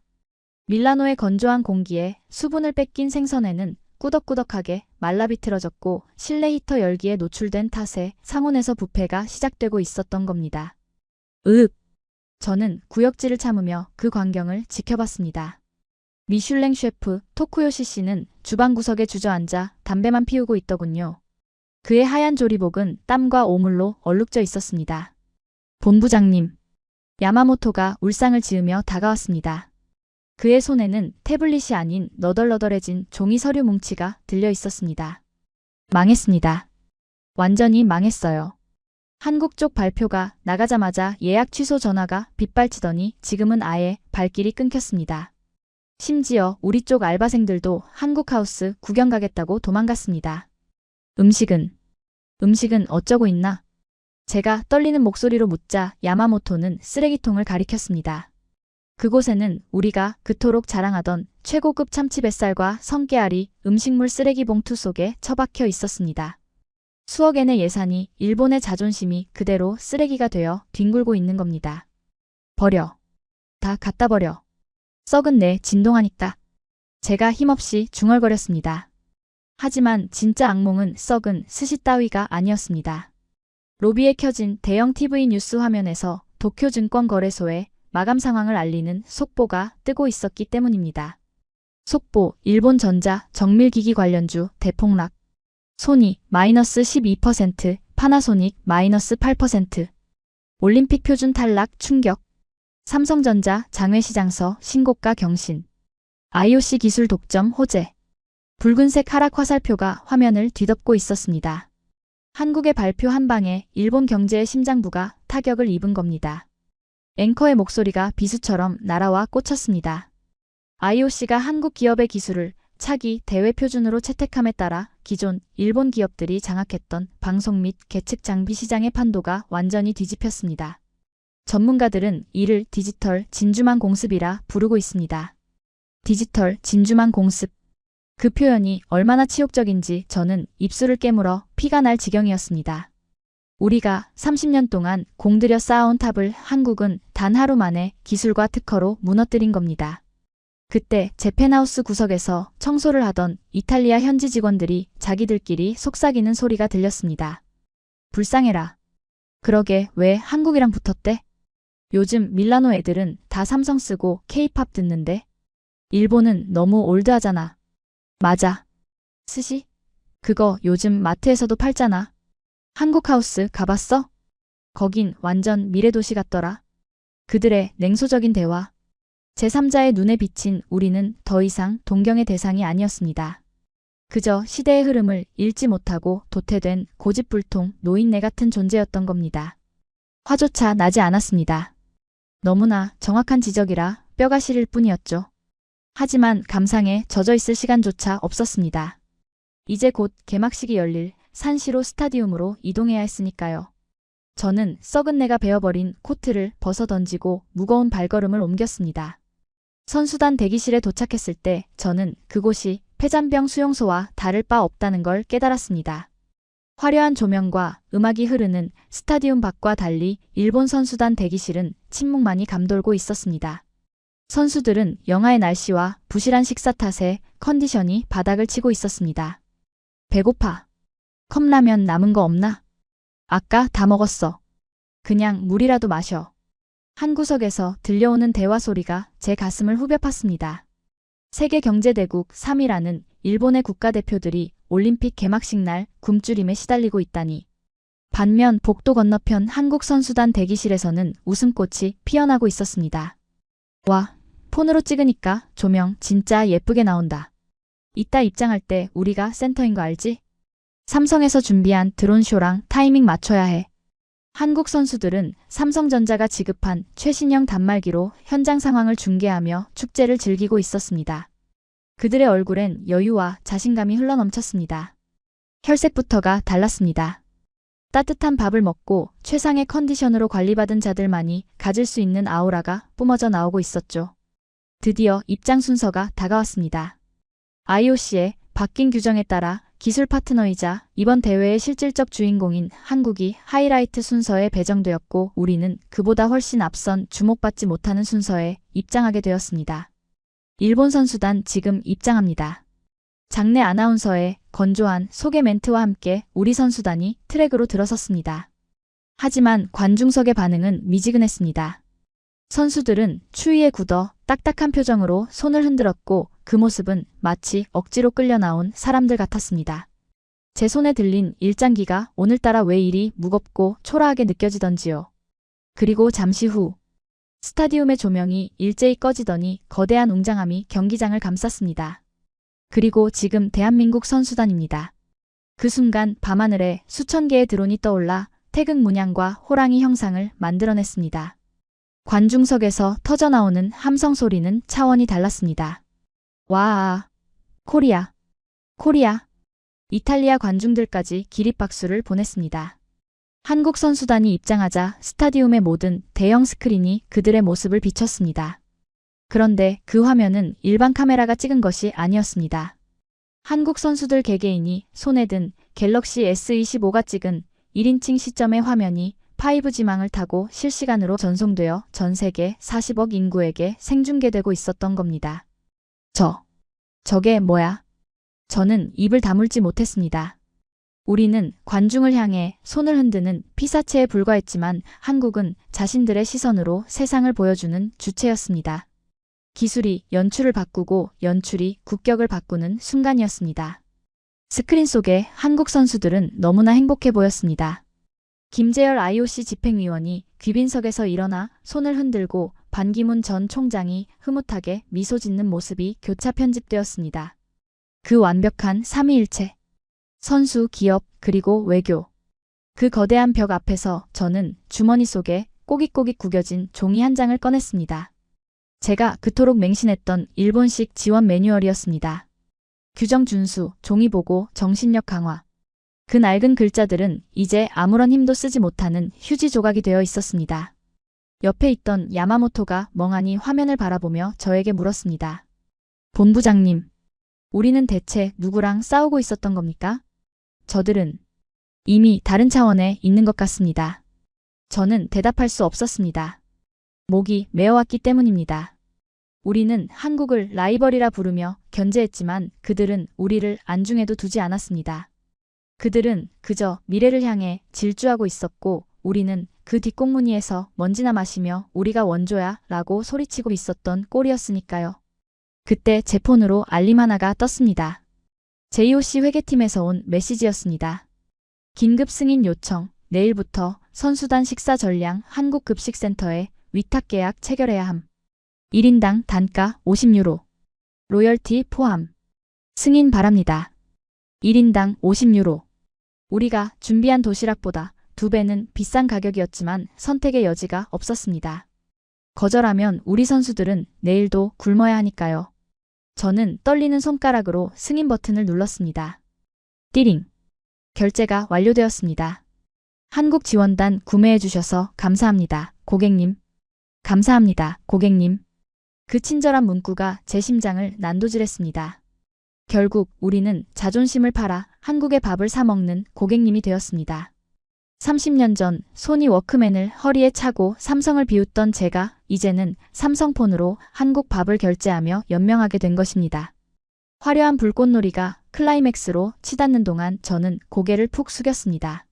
밀라노의 건조한 공기에 수분을 뺏긴 생선회는 꾸덕꾸덕하게 말라 비틀어졌고 실내 히터 열기에 노출된 탓에 상온에서 뷔페가 시작되고 있었던 겁니다. 저는 구역질을 참으며 그 광경을 지켜봤습니다. 미슐랭 셰프 토쿠요시 씨는 주방 구석에 주저앉아 담배만 피우고 있더군요. 그의 하얀 조리복은 땀과 오물로 얼룩져 있었습니다. 본부장님. 야마모토가 울상을 지으며 다가왔습니다. 그의 손에는 태블릿이 아닌 너덜너덜해진 종이 서류 뭉치가 들려 있었습니다. 망했습니다. 완전히 망했어요. 한국 쪽 발표가 나가자마자 예약 취소 전화가 빗발치더니 지금은 아예 발길이 끊겼습니다. 심지어 우리 쪽 알바생들도 한국 하우스 구경 가겠다고 도망갔습니다. 음식은 어쩌고 있나? 제가 떨리는 목소리로 묻자 야마모토는 쓰레기통을 가리켰습니다. 그곳에는 우리가 그토록 자랑하던 최고급 참치 뱃살과 성게알이 음식물 쓰레기 봉투 속에 처박혀 있었습니다. 수억엔의 예산이 일본의 자존심이 그대로 쓰레기가 되어 뒹굴고 있는 겁니다. 버려. 다 갖다 버려. 썩은 내 진동하니까. 제가 힘없이 중얼거렸습니다. 하지만 진짜 악몽은 썩은 스시 따위가 아니었습니다. 로비에 켜진 대형 TV 뉴스 화면에서 도쿄증권거래소의 마감 상황을 알리는 속보가 뜨고 있었기 때문입니다. 속보, 일본전자 정밀기기 관련주 대폭락. 소니 마이너스 12%, 파나소닉 마이너스 8%. 올림픽 표준 탈락 충격. 삼성전자 장외시장서 신고가 경신. IOC 기술 독점 호재. 붉은색 하락 화살표가 화면을 뒤덮고 있었습니다. 한국의 발표 한 방에 일본 경제의 심장부가 타격을 입은 겁니다. 앵커의 목소리가 비수처럼 날아와 꽂혔습니다. IOC가 한국 기업의 기술을 차기 대외 표준으로 채택함에 따라 기존 일본 기업들이 장악했던 방송 및 계측 장비 시장의 판도가 완전히 뒤집혔습니다. 전문가들은 이를 디지털 진주만 공습이라 부르고 있습니다. 디지털 진주만 공습. 그 표현이 얼마나 치욕적인지 저는 입술을 깨물어 피가 날 지경이었습니다. 우리가 30년 동안 공들여 쌓아온 탑을 한국은 단 하루 만에 기술과 특허로 무너뜨린 겁니다. 그때 재팬하우스 구석에서 청소를 하던 이탈리아 현지 직원들이 자기들끼리 속삭이는 소리가 들렸습니다. 불쌍해라. 그러게 왜 한국이랑 붙었대? 요즘 밀라노 애들은 다 삼성 쓰고 K-팝 듣는데? 일본은 너무 올드하잖아. 맞아. 스시? 그거 요즘 마트에서도 팔잖아. 한국 하우스 가봤어? 거긴 완전 미래도시 같더라. 그들의 냉소적인 대화. 제3자의 눈에 비친 우리는 더 이상 동경의 대상이 아니었습니다. 그저 시대의 흐름을 읽지 못하고 도태된 고집불통 노인네 같은 존재였던 겁니다. 화조차 나지 않았습니다. 너무나 정확한 지적이라 뼈가 시릴 뿐이었죠. 하지만 감상에 젖어있을 시간조차 없었습니다. 이제 곧 개막식이 열릴 산시로 스타디움으로 이동해야 했으니까요. 저는 썩은 내가 베어버린 코트를 벗어던지고 무거운 발걸음을 옮겼습니다. 선수단 대기실에 도착했을 때 저는 그곳이 폐잔병 수용소와 다를 바 없다는 걸 깨달았습니다. 화려한 조명과 음악이 흐르는 스타디움 밖과 달리 일본 선수단 대기실은 침묵만이 감돌고 있었습니다. 선수들은 영하의 날씨와 부실한 식사 탓에 컨디션이 바닥을 치고 있었습니다. 배고파. 컵라면 남은 거 없나? 아까 다 먹었어. 그냥 물이라도 마셔. 한 구석에서 들려오는 대화 소리가 제 가슴을 후벼 팠습니다. 세계경제대국 3위라는 일본의 국가대표들이 올림픽 개막식 날 굶주림에 시달리고 있다니. 반면 복도 건너편 한국 선수단 대기실에서는 웃음꽃이 피어나고 있었습니다. 와, 폰으로 찍으니까 조명 진짜 예쁘게 나온다. 이따 입장할 때 우리가 센터인 거 알지? 삼성에서 준비한 드론쇼랑 타이밍 맞춰야 해. 한국 선수들은 삼성전자가 지급한 최신형 단말기로 현장 상황을 중계하며 축제를 즐기고 있었습니다. 그들의 얼굴엔 여유와 자신감이 흘러넘쳤습니다. 혈색부터가 달랐습니다. 따뜻한 밥을 먹고 최상의 컨디션으로 관리받은 자들만이 가질 수 있는 아우라가 뿜어져 나오고 있었죠. 드디어 입장 순서가 다가왔습니다. IOC의 바뀐 규정에 따라 기술 파트너이자 이번 대회의 실질적 주인공인 한국이 하이라이트 순서에 배정되었고 우리는 그보다 훨씬 앞선 주목받지 못하는 순서에 입장하게 되었습니다. 일본 선수단 지금 입장합니다. 장내 아나운서의 건조한 소개 멘트와 함께 우리 선수단이 트랙으로 들어섰습니다. 하지만 관중석의 반응은 미지근했습니다. 선수들은 추위에 굳어 딱딱한 표정으로 손을 흔들었고 그 모습은 마치 억지로 끌려 나온 사람들 같았습니다. 제 손에 들린 일장기가 오늘따라 왜 이리 무겁고 초라하게 느껴지던지요. 그리고 잠시 후 스타디움의 조명이 일제히 꺼지더니 거대한 웅장함이 경기장을 감쌌습니다. 그리고 지금 대한민국 선수단입니다. 그 순간 밤하늘에 수천 개의 드론이 떠올라 태극 문양과 호랑이 형상을 만들어냈습니다. 관중석에서 터져나오는 함성 소리는 차원이 달랐습니다. 와, 코리아, 코리아. 이탈리아 관중들까지 기립박수를 보냈습니다. 한국 선수단이 입장하자 스타디움의 모든 대형 스크린이 그들의 모습을 비췄습니다. 그런데 그 화면은 일반 카메라가 찍은 것이 아니었습니다. 한국 선수들 개개인이 손에 든 갤럭시 S25가 찍은 1인칭 시점의 화면이 5G망을 타고 실시간으로 전송되어 전 세계 40억 인구에게 생중계되고 있었던 겁니다. 저게 뭐야? 저는 입을 다물지 못했습니다. 우리는 관중을 향해 손을 흔드는 피사체에 불과했지만 한국은 자신들의 시선으로 세상을 보여주는 주체였습니다. 기술이 연출을 바꾸고 연출이 국격을 바꾸는 순간이었습니다. 스크린 속에 한국 선수들은 너무나 행복해 보였습니다. 김재열 IOC 집행위원이 귀빈석에서 일어나 손을 흔들고 반기문 전 총장이 흐뭇하게 미소 짓는 모습이 교차 편집되었습니다. 그 완벽한 삼위일체. 선수, 기업, 그리고 외교. 그 거대한 벽 앞에서 저는 주머니 속에 꼬깃꼬깃 구겨진 종이 한 장을 꺼냈습니다. 제가 그토록 맹신했던 일본식 지원 매뉴얼이었습니다. 규정 준수, 종이 보고, 정신력 강화. 그 낡은 글자들은 이제 아무런 힘도 쓰지 못하는 휴지 조각이 되어 있었습니다. 옆에 있던 야마모토가 멍하니 화면을 바라보며 저에게 물었습니다. 본부장님, 우리는 대체 누구랑 싸우고 있었던 겁니까? 저들은 이미 다른 차원에 있는 것 같습니다. 저는 대답할 수 없었습니다. 목이 메어왔기 때문입니다. 우리는 한국을 라이벌이라 부르며 견제했지만 그들은 우리를 안중에도 두지 않았습니다. 그들은 그저 미래를 향해 질주하고 있었고 우리는 그 뒷공무니에서 먼지나 마시며 우리가 원조야 라고 소리치고 있었던 꼴이었으니까요. 그때 제 폰으로 알림 하나가 떴습니다. JOC 회계팀에서 온 메시지였습니다. 긴급 승인 요청, 내일부터 선수단 식사 전량 한국급식센터에 위탁계약 체결해야 함. 1인당 단가 50유로. 로열티 포함. 승인 바랍니다. 1인당 50유로. 우리가 준비한 도시락보다 2배는 비싼 가격이었지만 선택의 여지가 없었습니다. 거절하면 우리 선수들은 내일도 굶어야 하니까요. 저는 떨리는 손가락으로 승인 버튼을 눌렀습니다. 띠링. 결제가 완료되었습니다. 한국 지원단 구매해 주셔서 감사합니다, 고객님. 감사합니다, 고객님. 그 친절한 문구가 제 심장을 난도질했습니다. 결국 우리는 자존심을 팔아 한국의 밥을 사 먹는 고객님이 되었습니다. 30년 전 소니 워크맨을 허리에 차고 삼성을 비웃던 제가 이제는 삼성폰으로 한국 밥을 결제하며 연명하게 된 것입니다. 화려한 불꽃놀이가 클라이맥스로 치닫는 동안 저는 고개를 푹 숙였습니다.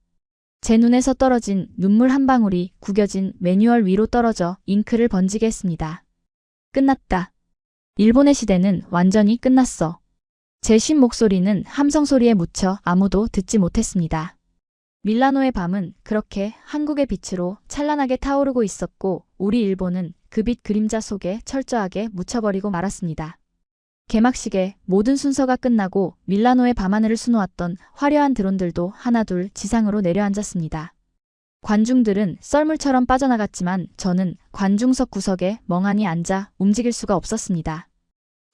제 눈에서 떨어진 눈물 한 방울이 구겨진 매뉴얼 위로 떨어져 잉크를 번지게 했습니다. 끝났다. 일본의 시대는 완전히 끝났어. 제 쉰 목소리는 함성 소리에 묻혀 아무도 듣지 못했습니다. 밀라노의 밤은 그렇게 한국의 빛으로 찬란하게 타오르고 있었고 우리 일본은 그 빛 그림자 속에 철저하게 묻혀버리고 말았습니다. 개막식의 모든 순서가 끝나고 밀라노의 밤하늘을 수놓았던 화려한 드론들도 하나둘 지상으로 내려앉았습니다. 관중들은 썰물처럼 빠져나갔지만 저는 관중석 구석에 멍하니 앉아 움직일 수가 없었습니다.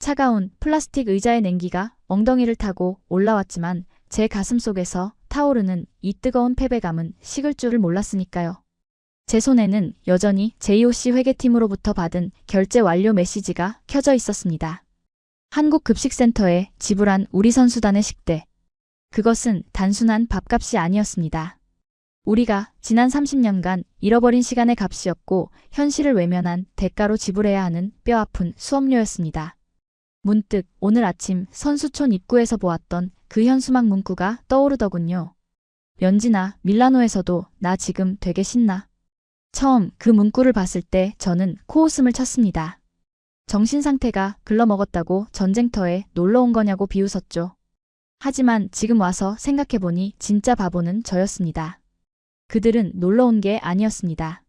차가운 플라스틱 의자의 냉기가 엉덩이를 타고 올라왔지만 제 가슴 속에서 타오르는 이 뜨거운 패배감은 식을 줄을 몰랐으니까요. 제 손에는 여전히 JOC 회계팀으로부터 받은 결제 완료 메시지가 켜져 있었습니다. 한국급식센터에 지불한 우리 선수단의 식대. 그것은 단순한 밥값이 아니었습니다. 우리가 지난 30년간 잃어버린 시간의 값이었고 현실을 외면한 대가로 지불해야 하는 뼈아픈 수업료였습니다. 문득 오늘 아침 선수촌 입구에서 보았던 그 현수막 문구가 떠오르더군요. 연진아, 밀라노에서도 나 지금 되게 신나. 처음 그 문구를 봤을 때 저는 코웃음을 쳤습니다. 정신 상태가 글러먹었다고 전쟁터에 놀러 온 거냐고 비웃었죠. 하지만 지금 와서 생각해보니 진짜 바보는 저였습니다. 그들은 놀러 온 게 아니었습니다.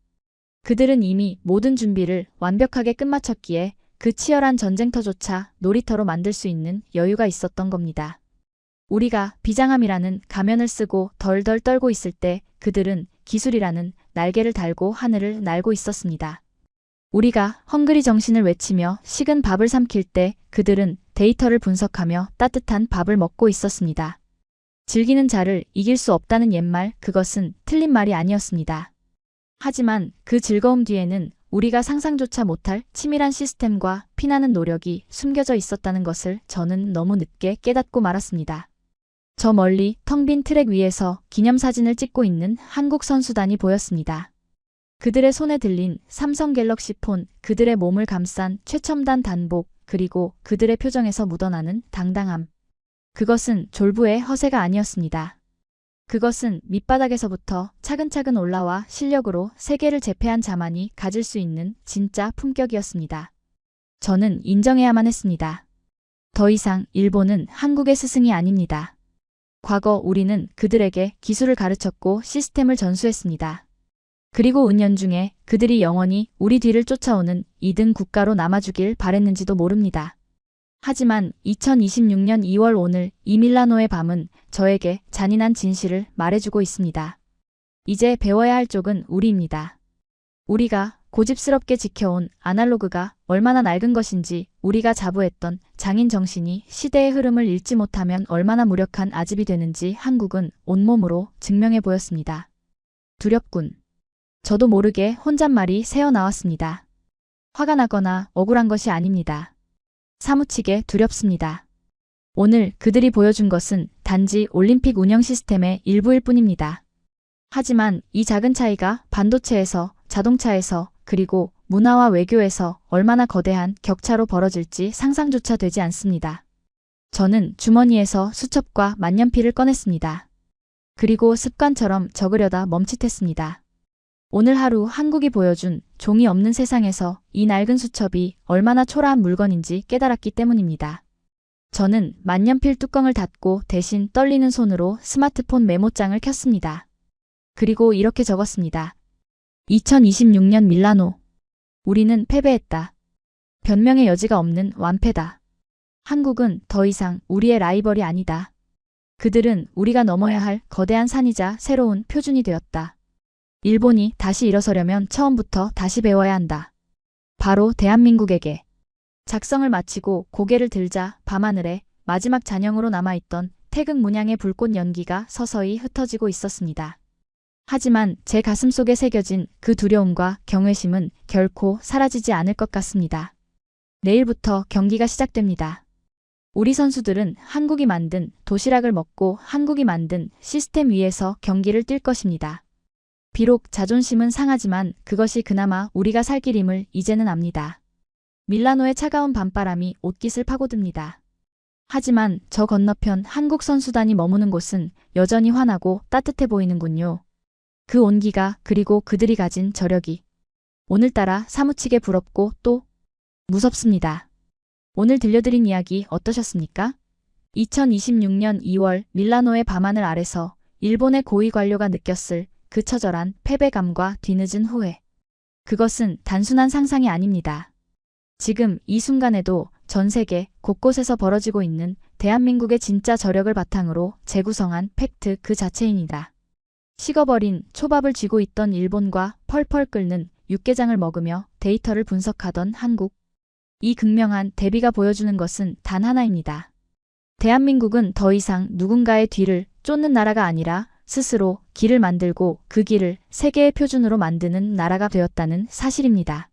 그들은 이미 모든 준비를 완벽하게 끝마쳤기에 그 치열한 전쟁터조차 놀이터로 만들 수 있는 여유가 있었던 겁니다. 우리가 비장함이라는 가면을 쓰고 덜덜 떨고 있을 때 그들은 기술이라는 날개를 달고 하늘을 날고 있었습니다. 우리가 헝그리 정신을 외치며 식은 밥을 삼킬 때 그들은 데이터를 분석하며 따뜻한 밥을 먹고 있었습니다. 즐기는 자를 이길 수 없다는 옛말, 그것은 틀린 말이 아니었습니다. 하지만 그 즐거움 뒤에는 우리가 상상조차 못할 치밀한 시스템과 피나는 노력이 숨겨져 있었다는 것을 저는 너무 늦게 깨닫고 말았습니다. 저 멀리 텅 빈 트랙 위에서 기념사진을 찍고 있는 한국 선수단이 보였습니다. 그들의 손에 들린 삼성 갤럭시 폰, 그들의 몸을 감싼 최첨단 단복, 그리고 그들의 표정에서 묻어나는 당당함. 그것은 졸부의 허세가 아니었습니다. 그것은 밑바닥에서부터 차근차근 올라와 실력으로 세계를 제패한 자만이 가질 수 있는 진짜 품격이었습니다. 저는 인정해야만 했습니다. 더 이상 일본은 한국의 스승이 아닙니다. 과거 우리는 그들에게 기술을 가르쳤고 시스템을 전수했습니다. 그리고 은연중에 그들이 영원히 우리 뒤를 쫓아오는 2등 국가로 남아주길 바랬는지도 모릅니다. 하지만 2026년 2월 오늘 이 밀라노의 밤은 저에게 잔인한 진실을 말해주고 있습니다. 이제 배워야 할 쪽은 우리입니다. 우리가 고집스럽게 지켜온 아날로그가 얼마나 낡은 것인지, 우리가 자부했던 장인 정신이 시대의 흐름을 읽지 못하면 얼마나 무력한 아집이 되는지 한국은 온몸으로 증명해 보였습니다. 두렵군. 저도 모르게 혼잣말이 새어나왔습니다. 화가 나거나 억울한 것이 아닙니다. 사무치게 두렵습니다. 오늘 그들이 보여준 것은 단지 올림픽 운영 시스템의 일부일 뿐입니다. 하지만 이 작은 차이가 반도체에서, 자동차에서, 그리고 문화와 외교에서 얼마나 거대한 격차로 벌어질지 상상조차 되지 않습니다. 저는 주머니에서 수첩과 만년필을 꺼냈습니다. 그리고 습관처럼 적으려다 멈칫했습니다. 오늘 하루 한국이 보여준 종이 없는 세상에서 이 낡은 수첩이 얼마나 초라한 물건인지 깨달았기 때문입니다. 저는 만년필 뚜껑을 닫고 대신 떨리는 손으로 스마트폰 메모장을 켰습니다. 그리고 이렇게 적었습니다. 2026년 밀라노. 우리는 패배했다. 변명의 여지가 없는 완패다. 한국은 더 이상 우리의 라이벌이 아니다. 그들은 우리가 넘어야 할 거대한 산이자 새로운 표준이 되었다. 일본이 다시 일어서려면 처음부터 다시 배워야 한다. 바로 대한민국에게. 작성을 마치고 고개를 들자 밤하늘에 마지막 잔영으로 남아있던 태극 문양의 불꽃 연기가 서서히 흩어지고 있었습니다. 하지만 제 가슴속에 새겨진 그 두려움과 경외심은 결코 사라지지 않을 것 같습니다. 내일부터 경기가 시작됩니다. 우리 선수들은 한국이 만든 도시락을 먹고 한국이 만든 시스템 위에서 경기를 뛸 것입니다. 비록 자존심은 상하지만 그것이 그나마 우리가 살 길임을 이제는 압니다. 밀라노의 차가운 밤바람이 옷깃을 파고듭니다. 하지만 저 건너편 한국 선수단이 머무는 곳은 여전히 환하고 따뜻해 보이는군요. 그 온기가, 그리고 그들이 가진 저력이 오늘따라 사무치게 부럽고 또 무섭습니다. 오늘 들려드린 이야기 어떠셨습니까? 2026년 2월 밀라노의 밤하늘 아래서 일본의 고위 관료가 느꼈을 그 처절한 패배감과 뒤늦은 후회. 그것은 단순한 상상이 아닙니다. 지금 이 순간에도 전 세계 곳곳에서 벌어지고 있는 대한민국의 진짜 저력을 바탕으로 재구성한 팩트 그 자체입니다. 식어버린 초밥을 쥐고 있던 일본과 펄펄 끓는 육개장을 먹으며 데이터를 분석하던 한국. 이 극명한 대비가 보여주는 것은 단 하나입니다. 대한민국은 더 이상 누군가의 뒤를 쫓는 나라가 아니라 스스로 길을 만들고 그 길을 세계의 표준으로 만드는 나라가 되었다는 사실입니다.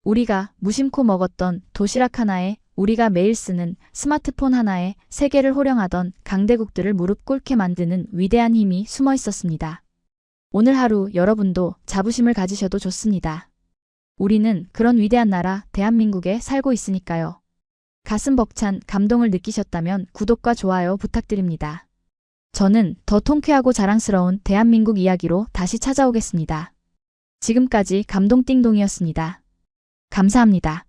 우리가 무심코 먹었던 도시락 하나에, 우리가 매일 쓰는 스마트폰 하나에 세계를 호령하던 강대국들을 무릎 꿇게 만드는 위대한 힘이 숨어 있었습니다. 오늘 하루 여러분도 자부심을 가지셔도 좋습니다. 우리는 그런 위대한 나라 대한민국에 살고 있으니까요. 가슴 벅찬 감동을 느끼셨다면 구독과 좋아요 부탁드립니다. 저는 더 통쾌하고 자랑스러운 대한민국 이야기로 다시 찾아오겠습니다. 지금까지 감동띵동이었습니다. 감사합니다.